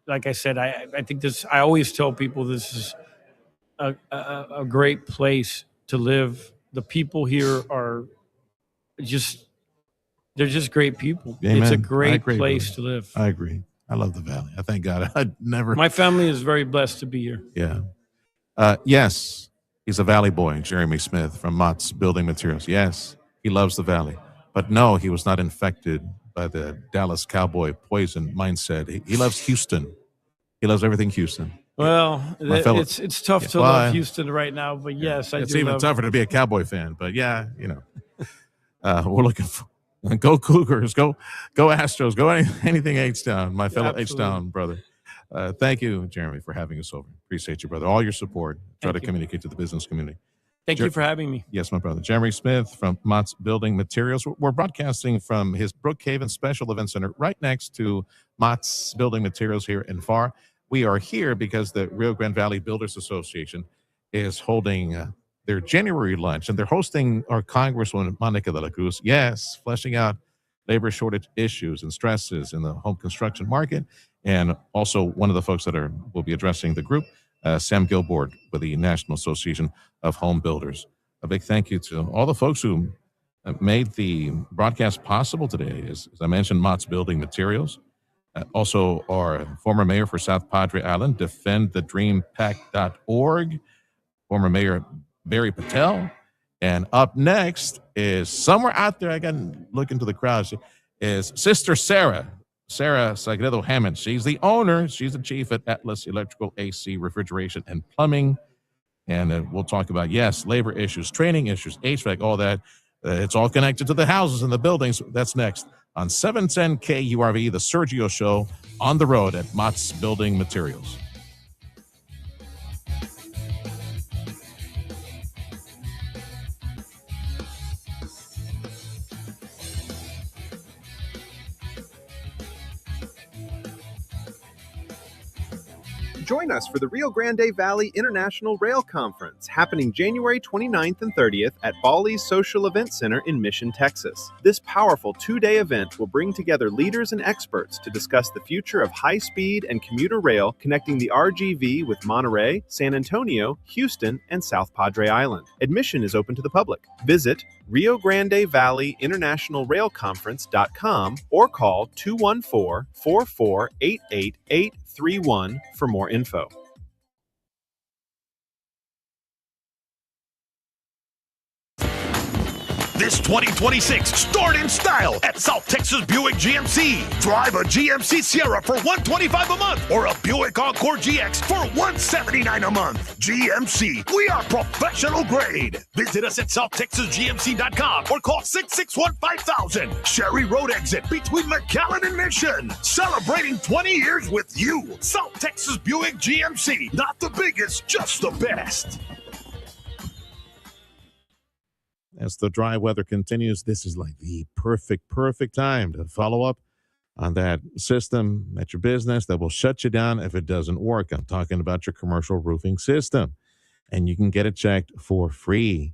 like I said. I think this. I always tell people this is a great place to live. The people here are they're just great people. Amen. It's a great place brother. to live. I agree. I love the Valley. I thank God. My family is very blessed to be here. Yeah. Yes, he's a Valley boy, Jeremy Smith from Mott's Building Materials. Yes, he loves the Valley. But no, he was not infected by the Dallas Cowboy poison mindset. He loves Houston. He loves everything Houston. Well, it's tough to love Houston right now, but yes, it's even tougher to be a Cowboy fan. But yeah, we're looking for go Cougars, go Astros, go anything H-Town, my fellow H-Town brother. Thank you, Jeremy, for having us over. Appreciate you, brother. All your support. Try to communicate to the business community. Thank you for having me. Yes, my brother. Jeremy Smith from Mott's Building Materials. We're broadcasting from his Brookhaven Special Event Center right next to Mott's Building Materials here in FAR. We are here because the Rio Grande Valley Builders Association is holding their January lunch, and they're hosting our Congresswoman Monica de la Cruz. Yes, fleshing out labor shortage issues and stresses in the home construction market. And also one of the folks that will be addressing the group, Sam Gilbord with the National Association of Home Builders. A big thank you to all the folks who made the broadcast possible today. As I mentioned, Mott's Building Materials. Also, our former mayor for South Padre Island, defendthedreampact.org, former mayor Barry Patel. And up next is somewhere out there, I got to look into the crowd, is Sister Sarah Sagredo Hammond. She's the owner. She's the chief at Atlas Electrical, AC, Refrigeration, and Plumbing. And we'll talk about, labor issues, training issues, HVAC, all that. It's all connected to the houses and the buildings. That's next on 710 KURV, the Sergio Show, on the road at Mott's Building Materials. Join us for the Rio Grande Valley International Rail Conference, happening January 29th and 30th at Bally's Social Event Center in Mission, Texas. This powerful two-day event will bring together leaders and experts to discuss the future of high-speed and commuter rail connecting the RGV with Monterey, San Antonio, Houston, and South Padre Island. Admission is open to the public. Visit Rio Grande Valley International Rail Conference.com or call 214-4488-831 for more info. This 2026, start in style at South Texas Buick GMC. Drive a GMC Sierra for $125 a month or a Buick Encore GX for $179 a month. GMC, we are professional grade. Visit us at southtexasgmc.com or call 661-5000. Sherry Road exit between McAllen and Mission. Celebrating 20 years with you. South Texas Buick GMC. Not the biggest, just the best. As the dry weather continues, this is like the perfect time to follow up on that system at your business that will shut you down if it doesn't work. I'm talking about your commercial roofing system. And you can get it checked for free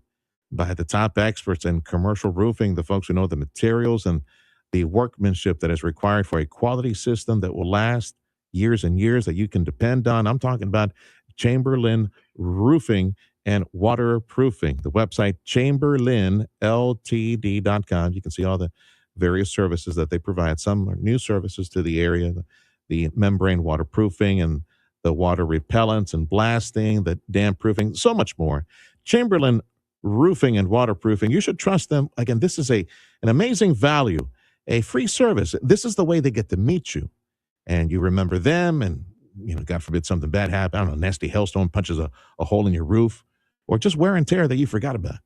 by the top experts in commercial roofing, the folks who know the materials and the workmanship that is required for a quality system that will last years and years, that you can depend on. I'm talking about Chamberlain Roofing and Waterproofing. The website, chamberlainltd.com. You can see all the various services that they provide. Some are new services to the area, the membrane waterproofing and the water repellents and blasting, the dam proofing, so much more. Chamberlain Roofing and Waterproofing. You should trust them. Again, this is an amazing value, a free service. This is the way they get to meet you. and you remember them, and God forbid something bad happened. I don't know, nasty hailstorm punches a hole in your roof, or just wear and tear that you forgot about.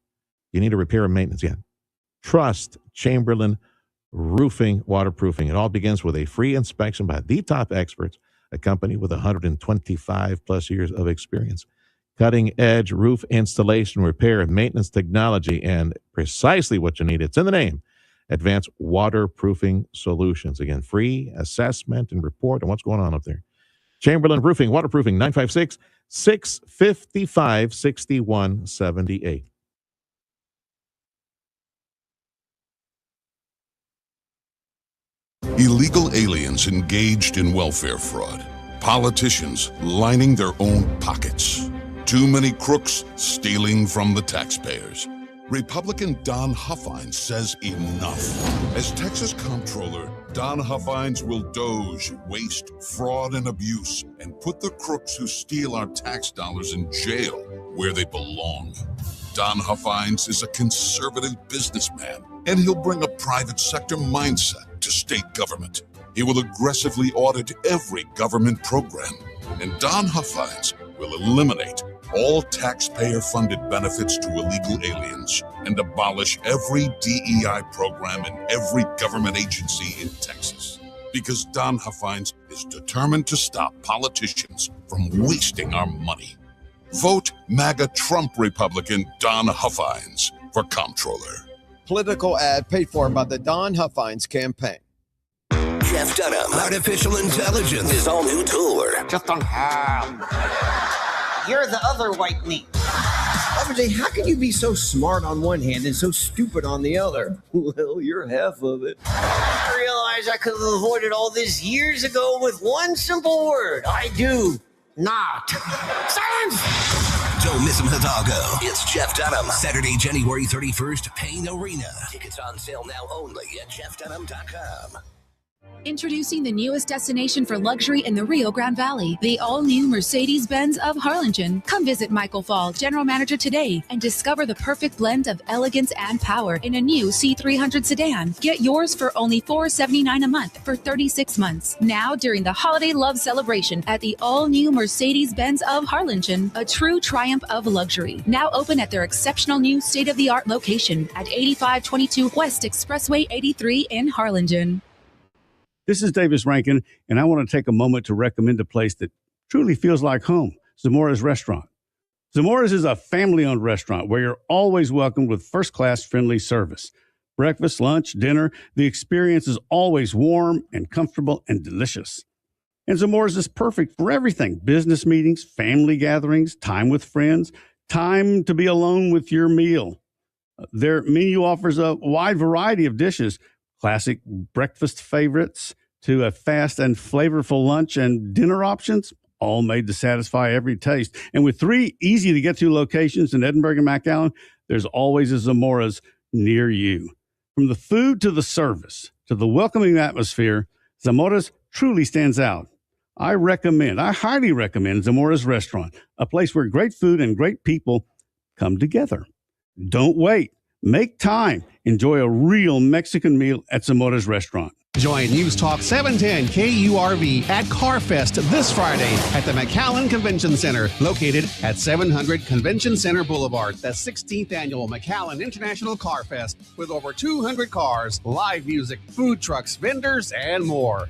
You need a repair and maintenance. Yeah. Trust Chamberlain Roofing Waterproofing. It all begins with a free inspection by the top experts, a company with 125 plus years of experience. Cutting edge roof installation, repair, and maintenance technology, and precisely what you need. It's in the name. Advanced Waterproofing Solutions. Again, free assessment and report on what's going on up there. Chamberlain Roofing Waterproofing, 956-655-6178. Illegal aliens engaged in welfare fraud. Politicians lining their own pockets. Too many crooks stealing from the taxpayers. Republican Don Huffines says enough. As Texas Comptroller, Don Huffines will doge waste, fraud, and abuse and put the crooks who steal our tax dollars in jail where they belong. Don Huffines is a conservative businessman, and he'll bring a private sector mindset to state government. He will aggressively audit every government program, and Don Huffines will eliminate all taxpayer-funded benefits to illegal aliens and abolish every DEI program in every government agency in Texas. Because Don Huffines is determined to stop politicians from wasting our money. Vote MAGA Trump Republican Don Huffines for comptroller. Political ad paid for by the Don Huffines campaign. Jeff Dunham, Artificial Intelligence, his all new tour. Just don't have. You're the other white meat. How can you be so smart on one hand and so stupid on the other? Well, you're half of it. I realized I could have avoided all this years ago with one simple word. I do not. Silence! Don't miss him, Hidalgo. It's Jeff Dunham. Saturday, January 31st, Payne Arena. Tickets on sale now only at jeffdunham.com. Introducing the newest destination for luxury in the Rio Grande Valley, the all-new Mercedes-Benz of Harlingen. Come visit Michael Fall, General Manager, today and discover the perfect blend of elegance and power in a new C300 sedan. Get yours for only $479 a month for 36 months. Now, during the Holiday Love Celebration at the all-new Mercedes-Benz of Harlingen, a true triumph of luxury. Now open at their exceptional new state-of-the-art location at 8522 West Expressway 83 in Harlingen. This is Davis Rankin, and I want to take a moment to recommend a place that truly feels like home, Zamora's Restaurant. Zamora's is a family-owned restaurant where you're always welcomed with first-class friendly service. Breakfast, lunch, dinner, the experience is always warm and comfortable and delicious. And Zamora's is perfect for everything: business meetings, family gatherings, time with friends, time to be alone with your meal. Their menu offers a wide variety of dishes, classic breakfast favorites to a fast and flavorful lunch and dinner options, all made to satisfy every taste. And with 3 easy-to-get-to locations in Edinburgh and McAllen, there's always a Zamora's near you. From the food to the service to the welcoming atmosphere, Zamora's truly stands out. I highly recommend Zamora's Restaurant, a place where great food and great people come together. Don't wait. Make time. Enjoy a real Mexican meal at Zamora's Restaurant. Join News Talk 710 KURV at CarFest this Friday at the McAllen Convention Center, located at 700 Convention Center Boulevard. The 16th annual McAllen International Car Fest with over 200 cars, live music, food trucks, vendors, and more.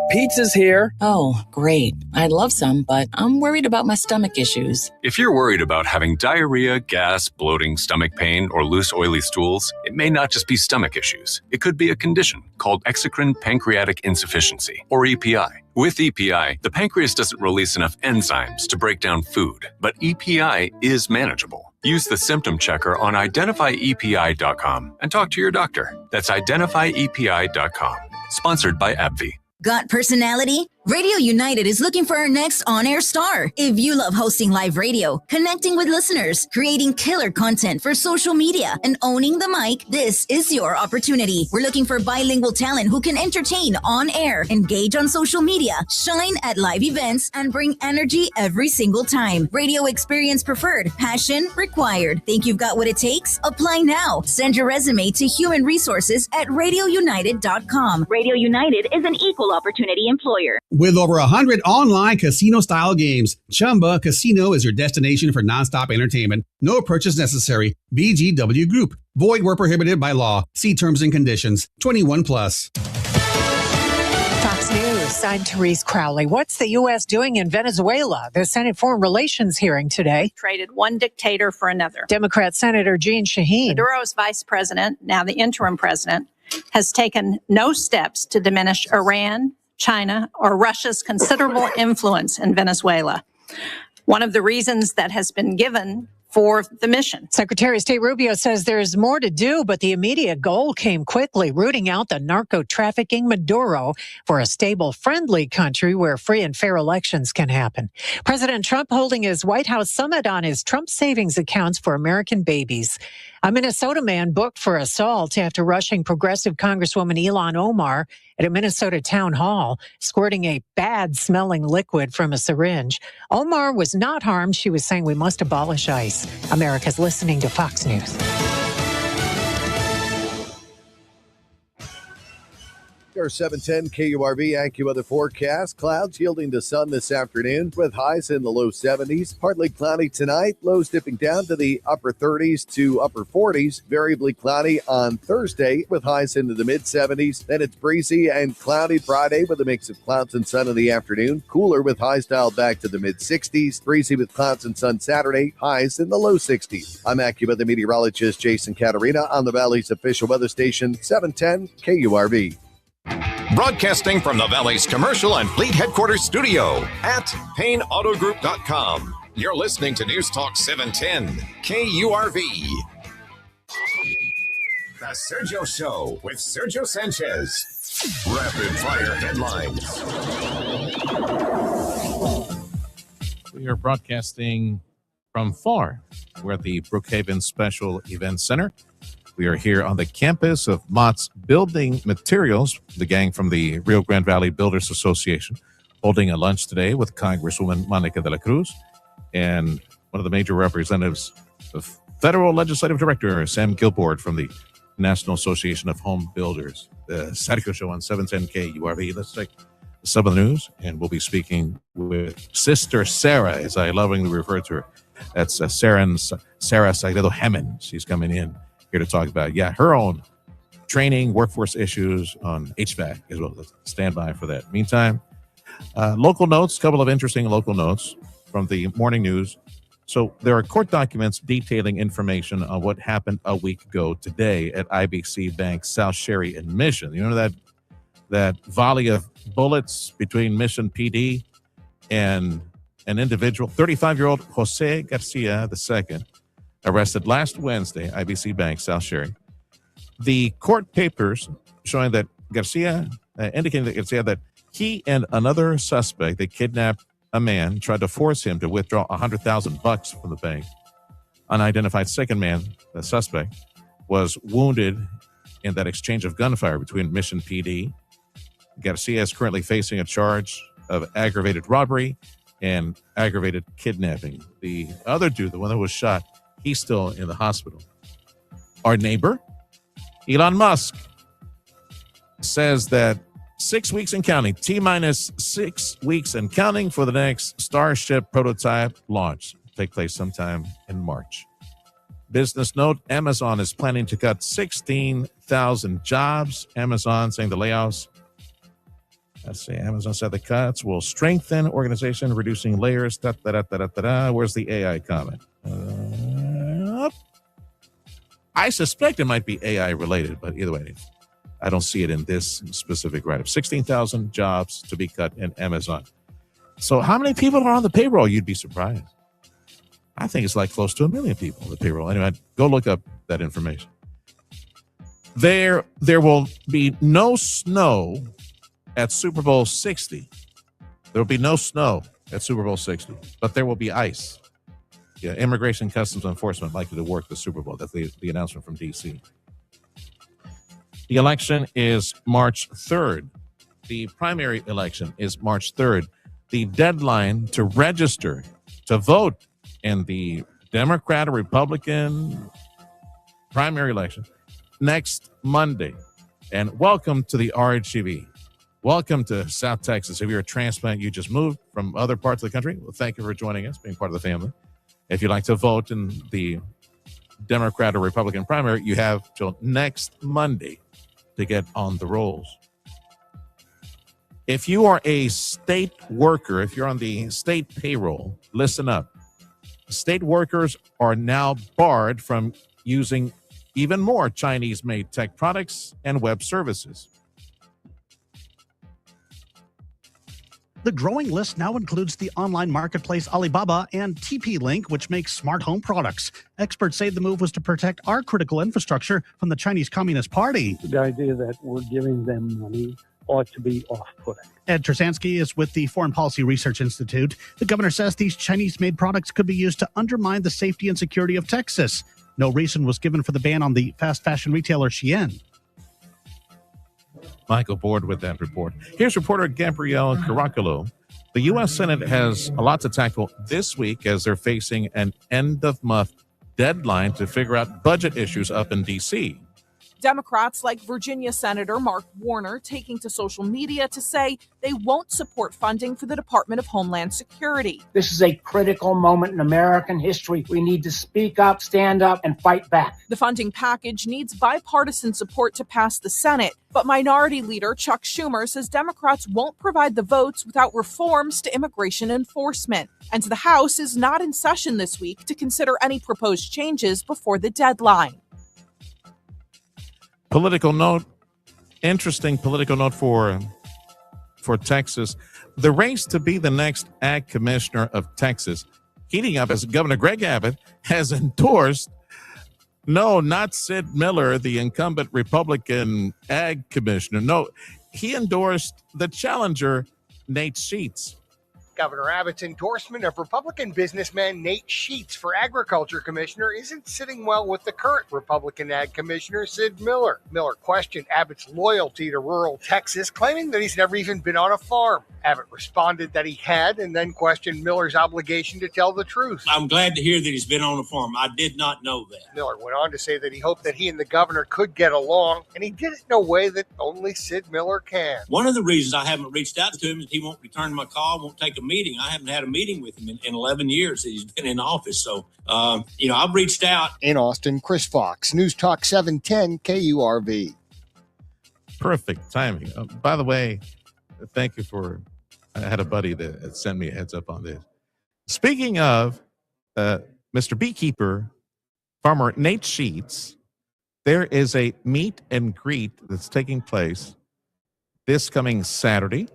Pizza's here. Oh, great. I'd love some, but I'm worried about my stomach issues. If you're worried about having diarrhea, gas, bloating, stomach pain, or loose, oily stools, it may not just be stomach issues. It could be a condition called exocrine pancreatic insufficiency, or EPI. With EPI, the pancreas doesn't release enough enzymes to break down food, but EPI is manageable. Use the symptom checker on identifyepi.com and talk to your doctor. That's identifyepi.com. Sponsored by AbbVie. Got personality? Radio United is looking for our next on-air star. If you love hosting live radio, connecting with listeners, creating killer content for social media, and owning the mic, this is your opportunity. We're looking for bilingual talent who can entertain on air, engage on social media, shine at live events, and bring energy every single time. Radio experience preferred, passion required. Think you've got what it takes? Apply now. Send your resume to human resources at radiounited.com. Radio United is an equal opportunity employer. With over 100 online casino-style games, Chumba Casino is your destination for nonstop entertainment. No purchase necessary. VGW Group. Void where prohibited by law. See terms and conditions. 21 plus. Fox News, I'm Therese Crowley. What's the U.S. doing in Venezuela? The Senate Foreign Relations hearing today. Traded one dictator for another. Democrat Senator Jeanne Shaheen. Maduro's vice president, now the interim president, has taken no steps to diminish Iran, China, or Russia's considerable influence in Venezuela. One of the reasons that has been given for the mission. Secretary of State Rubio says there's more to do, but the immediate goal came quickly, rooting out the narco-trafficking Maduro for a stable, friendly country where free and fair elections can happen. President Trump holding his White House summit on his Trump savings accounts for American babies. A Minnesota man booked for assault after rushing progressive Congresswoman Ilhan Omar at a Minnesota town hall, squirting a bad-smelling liquid from a syringe. Omar was not harmed. She was saying we must abolish ICE. America's listening to Fox News. Your 710 KURV AccuWeather forecast. Clouds yielding to sun this afternoon with highs in the low 70s. Partly cloudy tonight. Lows dipping down to the upper 30s to upper 40s. Variably cloudy on Thursday with highs into the mid 70s. Then it's breezy and cloudy Friday with a mix of clouds and sun in the afternoon. Cooler with highs dialed back to the mid 60s. Breezy with clouds and sun Saturday. Highs in the low 60s. I'm AccuWeather meteorologist Jason Caterina on the Valley's official weather station 710 KURV. Broadcasting from the Valley's commercial and fleet headquarters studio at PayneAutoGroup.com. You're listening to News Talk 710 KURV. The Sergio Show with Sergio Sanchez. Rapid fire headlines. We are broadcasting from FAR. We're at the Brookhaven Special Events Center. We are here on the campus of Mott's Building Materials, the gang from the Rio Grande Valley Builders Association, holding a lunch today with Congresswoman Monica de la Cruz and one of the major representatives, the Federal Legislative Director, Sam Gilbord from the National Association of Home Builders. The Sergio Show on 710 KURV. Let's take some of the news, and we'll be speaking with Sister Sarah, as I lovingly refer to her. That's Sarah Sagredo Hammond. She's coming in here to talk about, her own training, workforce issues on HVAC as well. Let's stand by for that. Meantime, local notes, a couple of interesting local notes from the morning news. So there are court documents detailing information on what happened a week ago today at IBC Bank South Sherry in Mission. You know that volley of bullets between Mission PD and an individual, 35-year-old Jose Garcia II, arrested last Wednesday, IBC Bank, South Sherry. The court papers showing that Garcia, indicating that Garcia, that he and another suspect, they kidnapped a man, tried to force him to withdraw $100,000 from the bank. Unidentified second man, the suspect, was wounded in that exchange of gunfire between Mission PD. Garcia is currently facing a charge of aggravated robbery and aggravated kidnapping. The other dude, the one that was shot, he's still in the hospital. Our neighbor, Elon Musk, says that 6 weeks and counting, T-minus 6 weeks and counting for the next Starship prototype launch. Take place sometime in March. Business note, Amazon is planning to cut 16,000 jobs. Amazon saying the layoffs. Let's see, Amazon said the cuts will strengthen organization, reducing layers. Where's the AI comment? I suspect it might be AI related, but either way, I don't see it in this specific write-up. 16,000 jobs to be cut in Amazon. So how many people are on the payroll? You'd be surprised. I think it's like close to 1 million people on the payroll. Anyway, go look up that information. There will be no snow at Super Bowl 60 There will be no snow at Super Bowl 60, but there will be ice. Yeah, Immigration Customs Enforcement likely to work the Super Bowl. That's the announcement from D.C. The election is March 3rd. The primary election is March 3rd. The deadline to register to vote in the Democrat or Republican primary election next Monday. And welcome to the RHTV. Welcome to South Texas. If you're a transplant, you just moved from other parts of the country, well, thank you for joining us, being part of the family. If you'd like to vote in the Democrat or Republican primary, you have till next Monday to get on the rolls. If you are a state worker, if you're on the state payroll, listen up. State workers are now barred from using even more Chinese-made tech products and web services. The growing list now includes the online marketplace Alibaba and TP-Link, which makes smart home products. Experts say the move was to protect our critical infrastructure from the Chinese Communist Party. The idea that we're giving them money ought to be off-putting. Ed Trzanski is with the Foreign Policy Research Institute. The governor says these Chinese-made products could be used to undermine the safety and security of Texas. No reason was given for the ban on the fast fashion retailer Shein. Michael Board with that report. Here's reporter Gabrielle Caracalo. The U.S. Senate has a lot to tackle this week as they're facing an end-of-month deadline to figure out budget issues up in D.C. Democrats like Virginia Senator Mark Warner taking to social media to say they won't support funding for the Department of Homeland Security. This is a critical moment in American history. We need to speak up, stand up, and fight back. The funding package needs bipartisan support to pass the Senate, but Minority Leader Chuck Schumer says Democrats won't provide the votes without reforms to immigration enforcement. And the House is not in session this week to consider any proposed changes before the deadline. Political note, interesting political note for Texas. The race to be the next ag commissioner of Texas, heating up as Governor Greg Abbott has endorsed, no, not Sid Miller, the incumbent Republican ag commissioner. No, he endorsed the challenger, Nate Sheets. Governor Abbott's endorsement of Republican businessman Nate Sheets for Agriculture Commissioner isn't sitting well with the current Republican Ag Commissioner, Sid Miller. Miller questioned Abbott's loyalty to rural Texas, claiming that he's never even been on a farm. Abbott responded that he had and then questioned Miller's obligation to tell the truth. I'm glad to hear that he's been on a farm. I did not know that. Miller went on to say that he hoped that he and the governor could get along, and he did it in a way that only Sid Miller can. One of the reasons I haven't reached out to him is he won't return my call, won't take a meeting. I haven't had a meeting with him in 11 years that he's been in office. So, I've reached out. In Austin, Chris Fox, News Talk 710 KURV. Perfect timing. By the way, thank you for... I had a buddy that sent me a heads up on this. Speaking of Mr. Beekeeper, Farmer Nate Sheets, there is a meet and greet that's taking place this coming Saturday,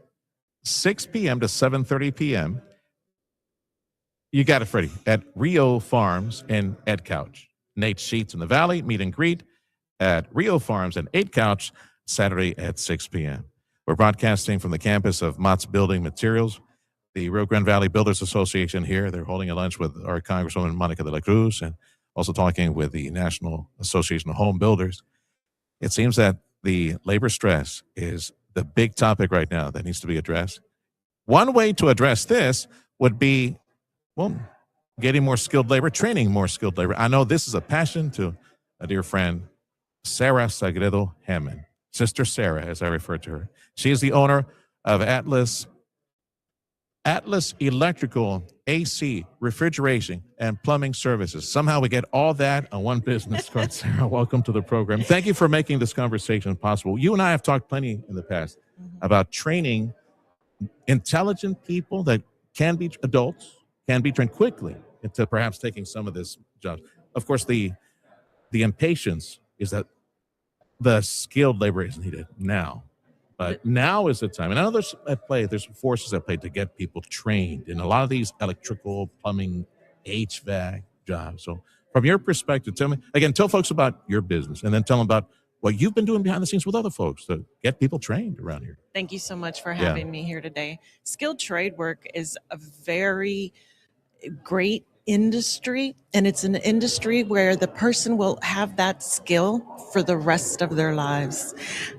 6 p.m. to 7:30 p.m. You got it, Freddie, at Rio Farms in Ed Couch. Nate Sheets in the Valley, meet and greet at Rio Farms in Ed Couch, Saturday at 6 p.m. We're broadcasting from the campus of Mott's Building Materials, the Rio Grande Valley Builders Association here. They're holding a lunch with our Congresswoman Monica de la Cruz and also talking with the National Association of Home Builders. It seems that the labor stress is the big topic right now that needs to be addressed. One way to address this would be, getting more skilled labor, training more skilled labor. I know this is a passion to a dear friend, Sarah Sagredo Hammond. Sister Sarah, as I refer to her. She is the owner of Atlas Electrical, AC, Refrigeration, and Plumbing Services. Somehow we get all that on one business card. Sarah, welcome to the program. Thank you for making this conversation possible. You and I have talked plenty in the past about training intelligent people that can be adults, can be trained quickly into perhaps taking some of this job. Of course, the impatience is that the skilled labor is needed now. But now is the time. And I know there's forces at play to get people trained in a lot of these electrical, plumbing, HVAC jobs. So from your perspective, tell folks about your business and then tell them about what you've been doing behind the scenes with other folks to get people trained around here. Thank you so much for Yeah. having me here today. Skilled trade work is a very great industry, and it's an industry where the person will have that skill for the rest of their lives.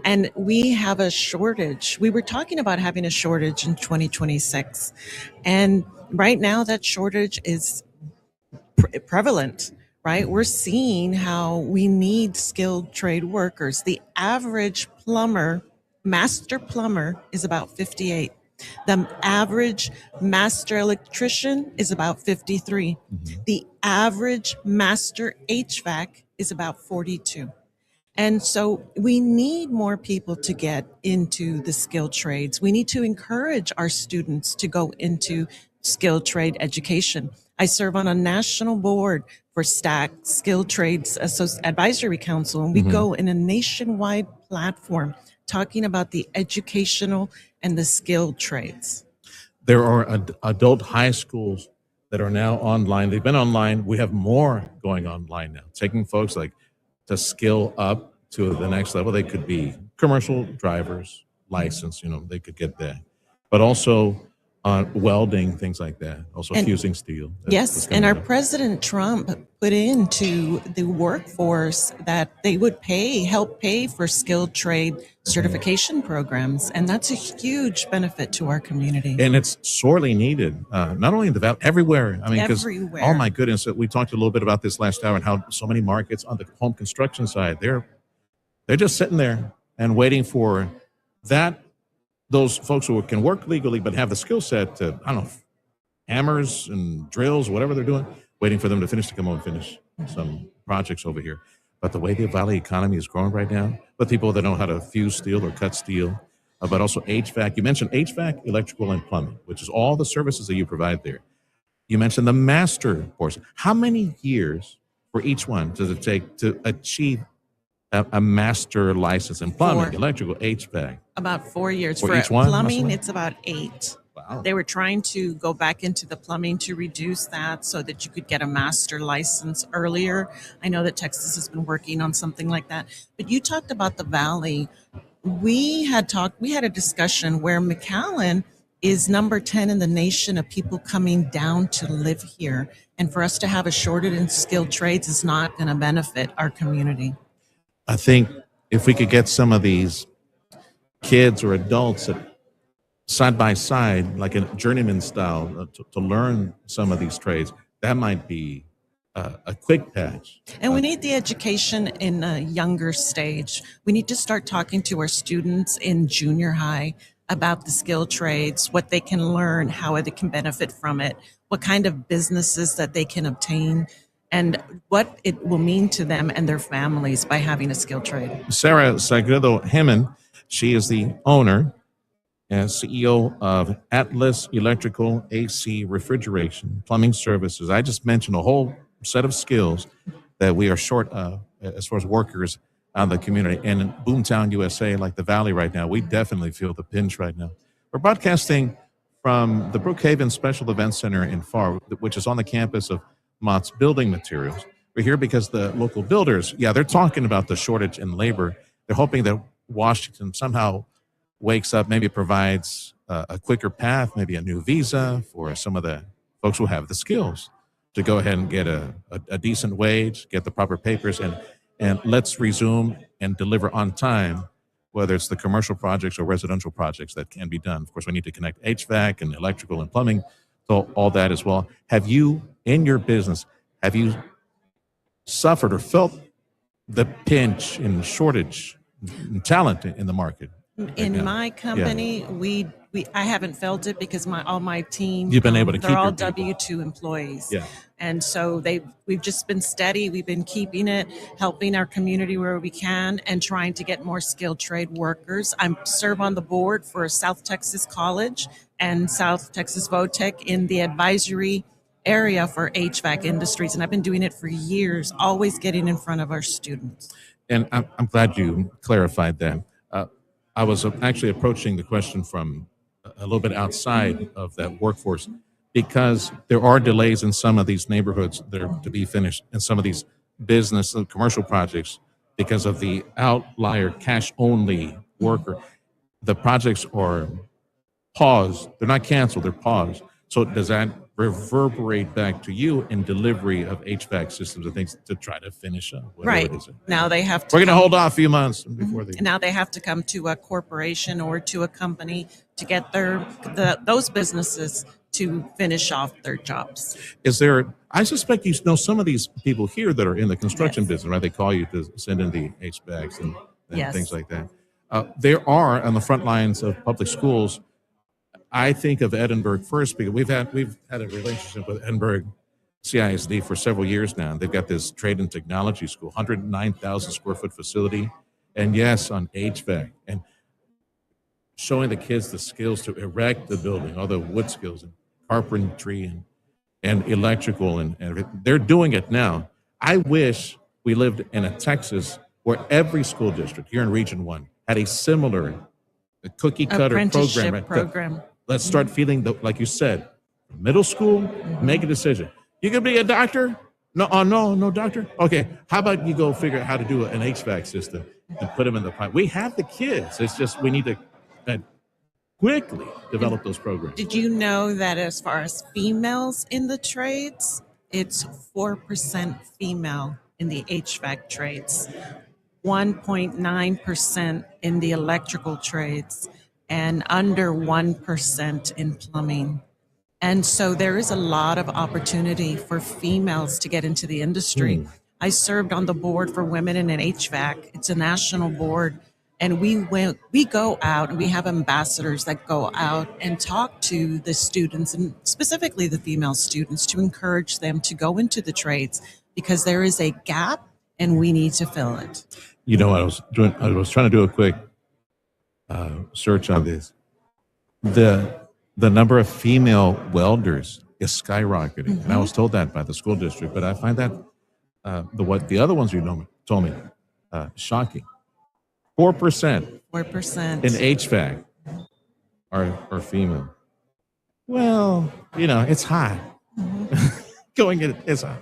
And we have a shortage. We were talking about having a shortage in 2026, and right now that shortage is prevalent, right? We're seeing how we need skilled trade workers. The average plumber, master plumber, is about 58. The average master electrician is about 53. The average master HVAC is about 42. And so we need more people to get into the skilled trades. We need to encourage our students to go into skilled trade education. I serve on a national board for STAC, Skilled Trades Advisory Council, and we go in a nationwide platform talking about the educational and the skilled trades. There are adult high schools that are now online. They've been online. We have more going online now, taking folks like to skill up to the next level. They could be commercial drivers, license, they could get that. But also welding, things like that. Also fusing steel. Yes, and our President Trump put into the workforce that they would help pay for skilled trade certification programs, and that's a huge benefit to our community. And it's sorely needed, not only in the Valley, everywhere. I mean, because, Everywhere. oh my goodness, we talked a little bit about this last hour and how so many markets on the home construction side, they're just sitting there and waiting for those folks who can work legally but have the skill set to, I don't know, hammers and drills, whatever they're doing, waiting for them to come over and finish some projects over here. But the way the Valley economy is growing right now, with people that know how to fuse steel or cut steel, but also HVAC. You mentioned HVAC, electrical, and plumbing, which is all the services that you provide there. You mentioned the master course. How many years for each one does it take to achieve a master license in plumbing, 4. electrical, HVAC? About 4 years. For each one? Plumbing, it's about 8. Wow. They were trying to go back into the plumbing to reduce that so that you could get a master license earlier. I know that Texas has been working on something like that. But you talked about the Valley. We had a discussion where McAllen is number 10 in the nation of people coming down to live here. And for us to have a shortage in skilled trades is not going to benefit our community. I think if we could get some of these kids or adults side by side, like a journeyman style, to learn some of these trades, that might be a quick patch. And we need the education in a younger stage. We need to start talking to our students in junior high about the skilled trades, what they can learn, how they can benefit from it, what kind of businesses that they can obtain, and what it will mean to them and their families by having a skilled trade. Sarah Sagredo Hemen, she is the owner and CEO of Atlas Electrical AC Refrigeration, Plumbing Services. I just mentioned a whole set of skills that we are short of as far as workers out in the community. And in Boomtown, USA, like the Valley right now, we definitely feel the pinch right now. We're broadcasting from the Brookhaven Special Events Center in Pharr, which is on the campus of Mott's Building Materials. We're here because the local builders, they're talking about the shortage in labor. They're hoping that Washington somehow wakes up, maybe provides a quicker path, maybe a new visa for some of the folks who have the skills to go ahead and get a decent wage, get the proper papers, and let's resume and deliver on time, whether it's the commercial projects or residential projects that can be done. Of course, we need to connect HVAC and electrical and plumbing, so all that as well. Have you, in your business, have you suffered or felt the pinch and shortage in talent in the market? In my company, I haven't felt it because all my team, you've been able to keep they're all your people. W-2 employees. Yeah. And so we've just been steady. We've been keeping it, helping our community where we can, and trying to get more skilled trade workers. I serve on the board for South Texas College and South Texas VOTEC in the advisory area for HVAC industries. And I've been doing it for years, always getting in front of our students. And I'm glad you clarified that. I was actually approaching the question from a little bit outside of that workforce, because there are delays in some of these neighborhoods that are to be finished, and some of these business and commercial projects because of the outlier cash-only worker. The projects are paused. They're not canceled, they're paused. So does that reverberate back to you in delivery of HVAC systems and things to try to finish up? Right. Now they have to. We're going to hold off a few months before they. Now they have to come to a corporation or to a company to get those businesses to finish off their jobs. Is there? I suspect you know some of these people here that are in the construction business, right? They call you to send in the HVACs and Yes. things like that. There are on the front lines of public schools. I think of Edinburgh first because we've had a relationship with Edinburgh CISD for several years now. They've got this trade and technology school, 109,000 square foot facility, and yes, on HVAC and showing the kids the skills to erect the building, all the wood skills and carpentry and electrical and everything. They're doing it now. I wish we lived in a Texas where every school district here in Region 1 had a similar cookie cutter Apprenticeship program. Let's start feeling, like you said, middle school, make a decision. You could be a doctor? No, doctor? Okay, how about you go figure out how to do an HVAC system and put them in the pipe? We have the kids. It's just we need to quickly develop those programs. Did you know that as far as females in the trades, it's 4% female in the HVAC trades, 1.9% in the electrical trades, and under 1% in plumbing. And so there is a lot of opportunity for females to get into the industry. I served on the board for Women in HVAC. It's a national board. And we go out and we have ambassadors that go out and talk to the students and specifically the female students to encourage them to go into the trades because there is a gap and we need to fill it. You know, I was trying to do a quick search on this. The number of female welders is skyrocketing, and I was told that by the school district. But I find that the other ones you told me shocking. 4% in HVAC are female. Well, it's high. Going in, it's high.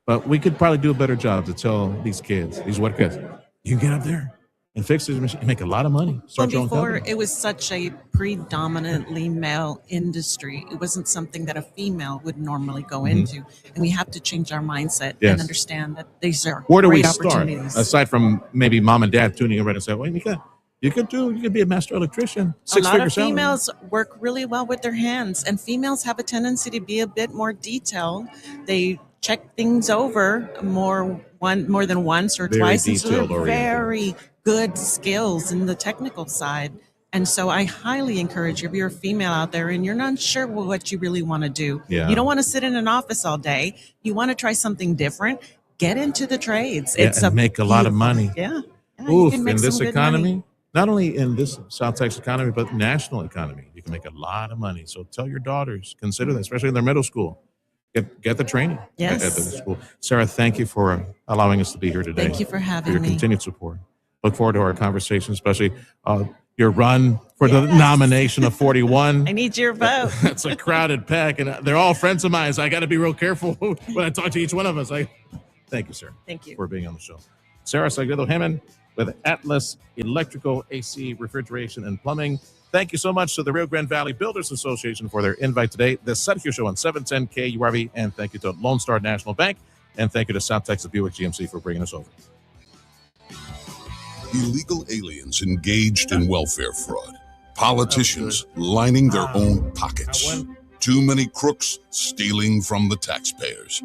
But we could probably do a better job to tell these kids, these workers, you can get up there and fix this machine and make a lot of money. Start your own company. Before, it was such a predominantly male industry. It wasn't something that a female would normally go into. And we have to change our mindset and understand that these are Where do we great start? opportunities. Aside from maybe mom and dad tuning in and saying, well, you could be a master electrician, A lot six-figure of salary. females work really well with their hands, and females have a tendency to be a bit more detailed. They check things over more than once or Very twice. And so they're detail-oriented. very good skills in the technical side. And so I highly encourage you, if you're a female out there and you're not sure what you really want to do, Yeah. you don't want to sit in an office all day, you want to try something different, get into the trades. Yeah, and make a lot of money. Yeah. Oof, can make in this some good economy, money. not only in this South Texas economy, but national economy, you can make a lot of money. So tell your daughters, consider that, especially in their middle school. Get the training Yes. at the school. Sarah, thank you for allowing us to be here today. Thank you for having your me. continued support. Look forward to our conversation, especially your run for the nomination of 41. I need your vote. It's a crowded pack, and they're all friends of mine, so I got to be real careful when I talk to each one of us. Thank you, sir. Thank you. For being on the show. Sarah Sagredo-Hammond with Atlas Electrical, AC, Refrigeration, and Plumbing. Thank you so much to the Rio Grande Valley Builders Association for their invite today. The Sergio Show on 710 KURV, and thank you to Lone Star National Bank, and thank you to South Texas Buick GMC for bringing us over. Illegal aliens engaged in welfare fraud. Politicians lining their own pockets. Too many crooks stealing from the taxpayers.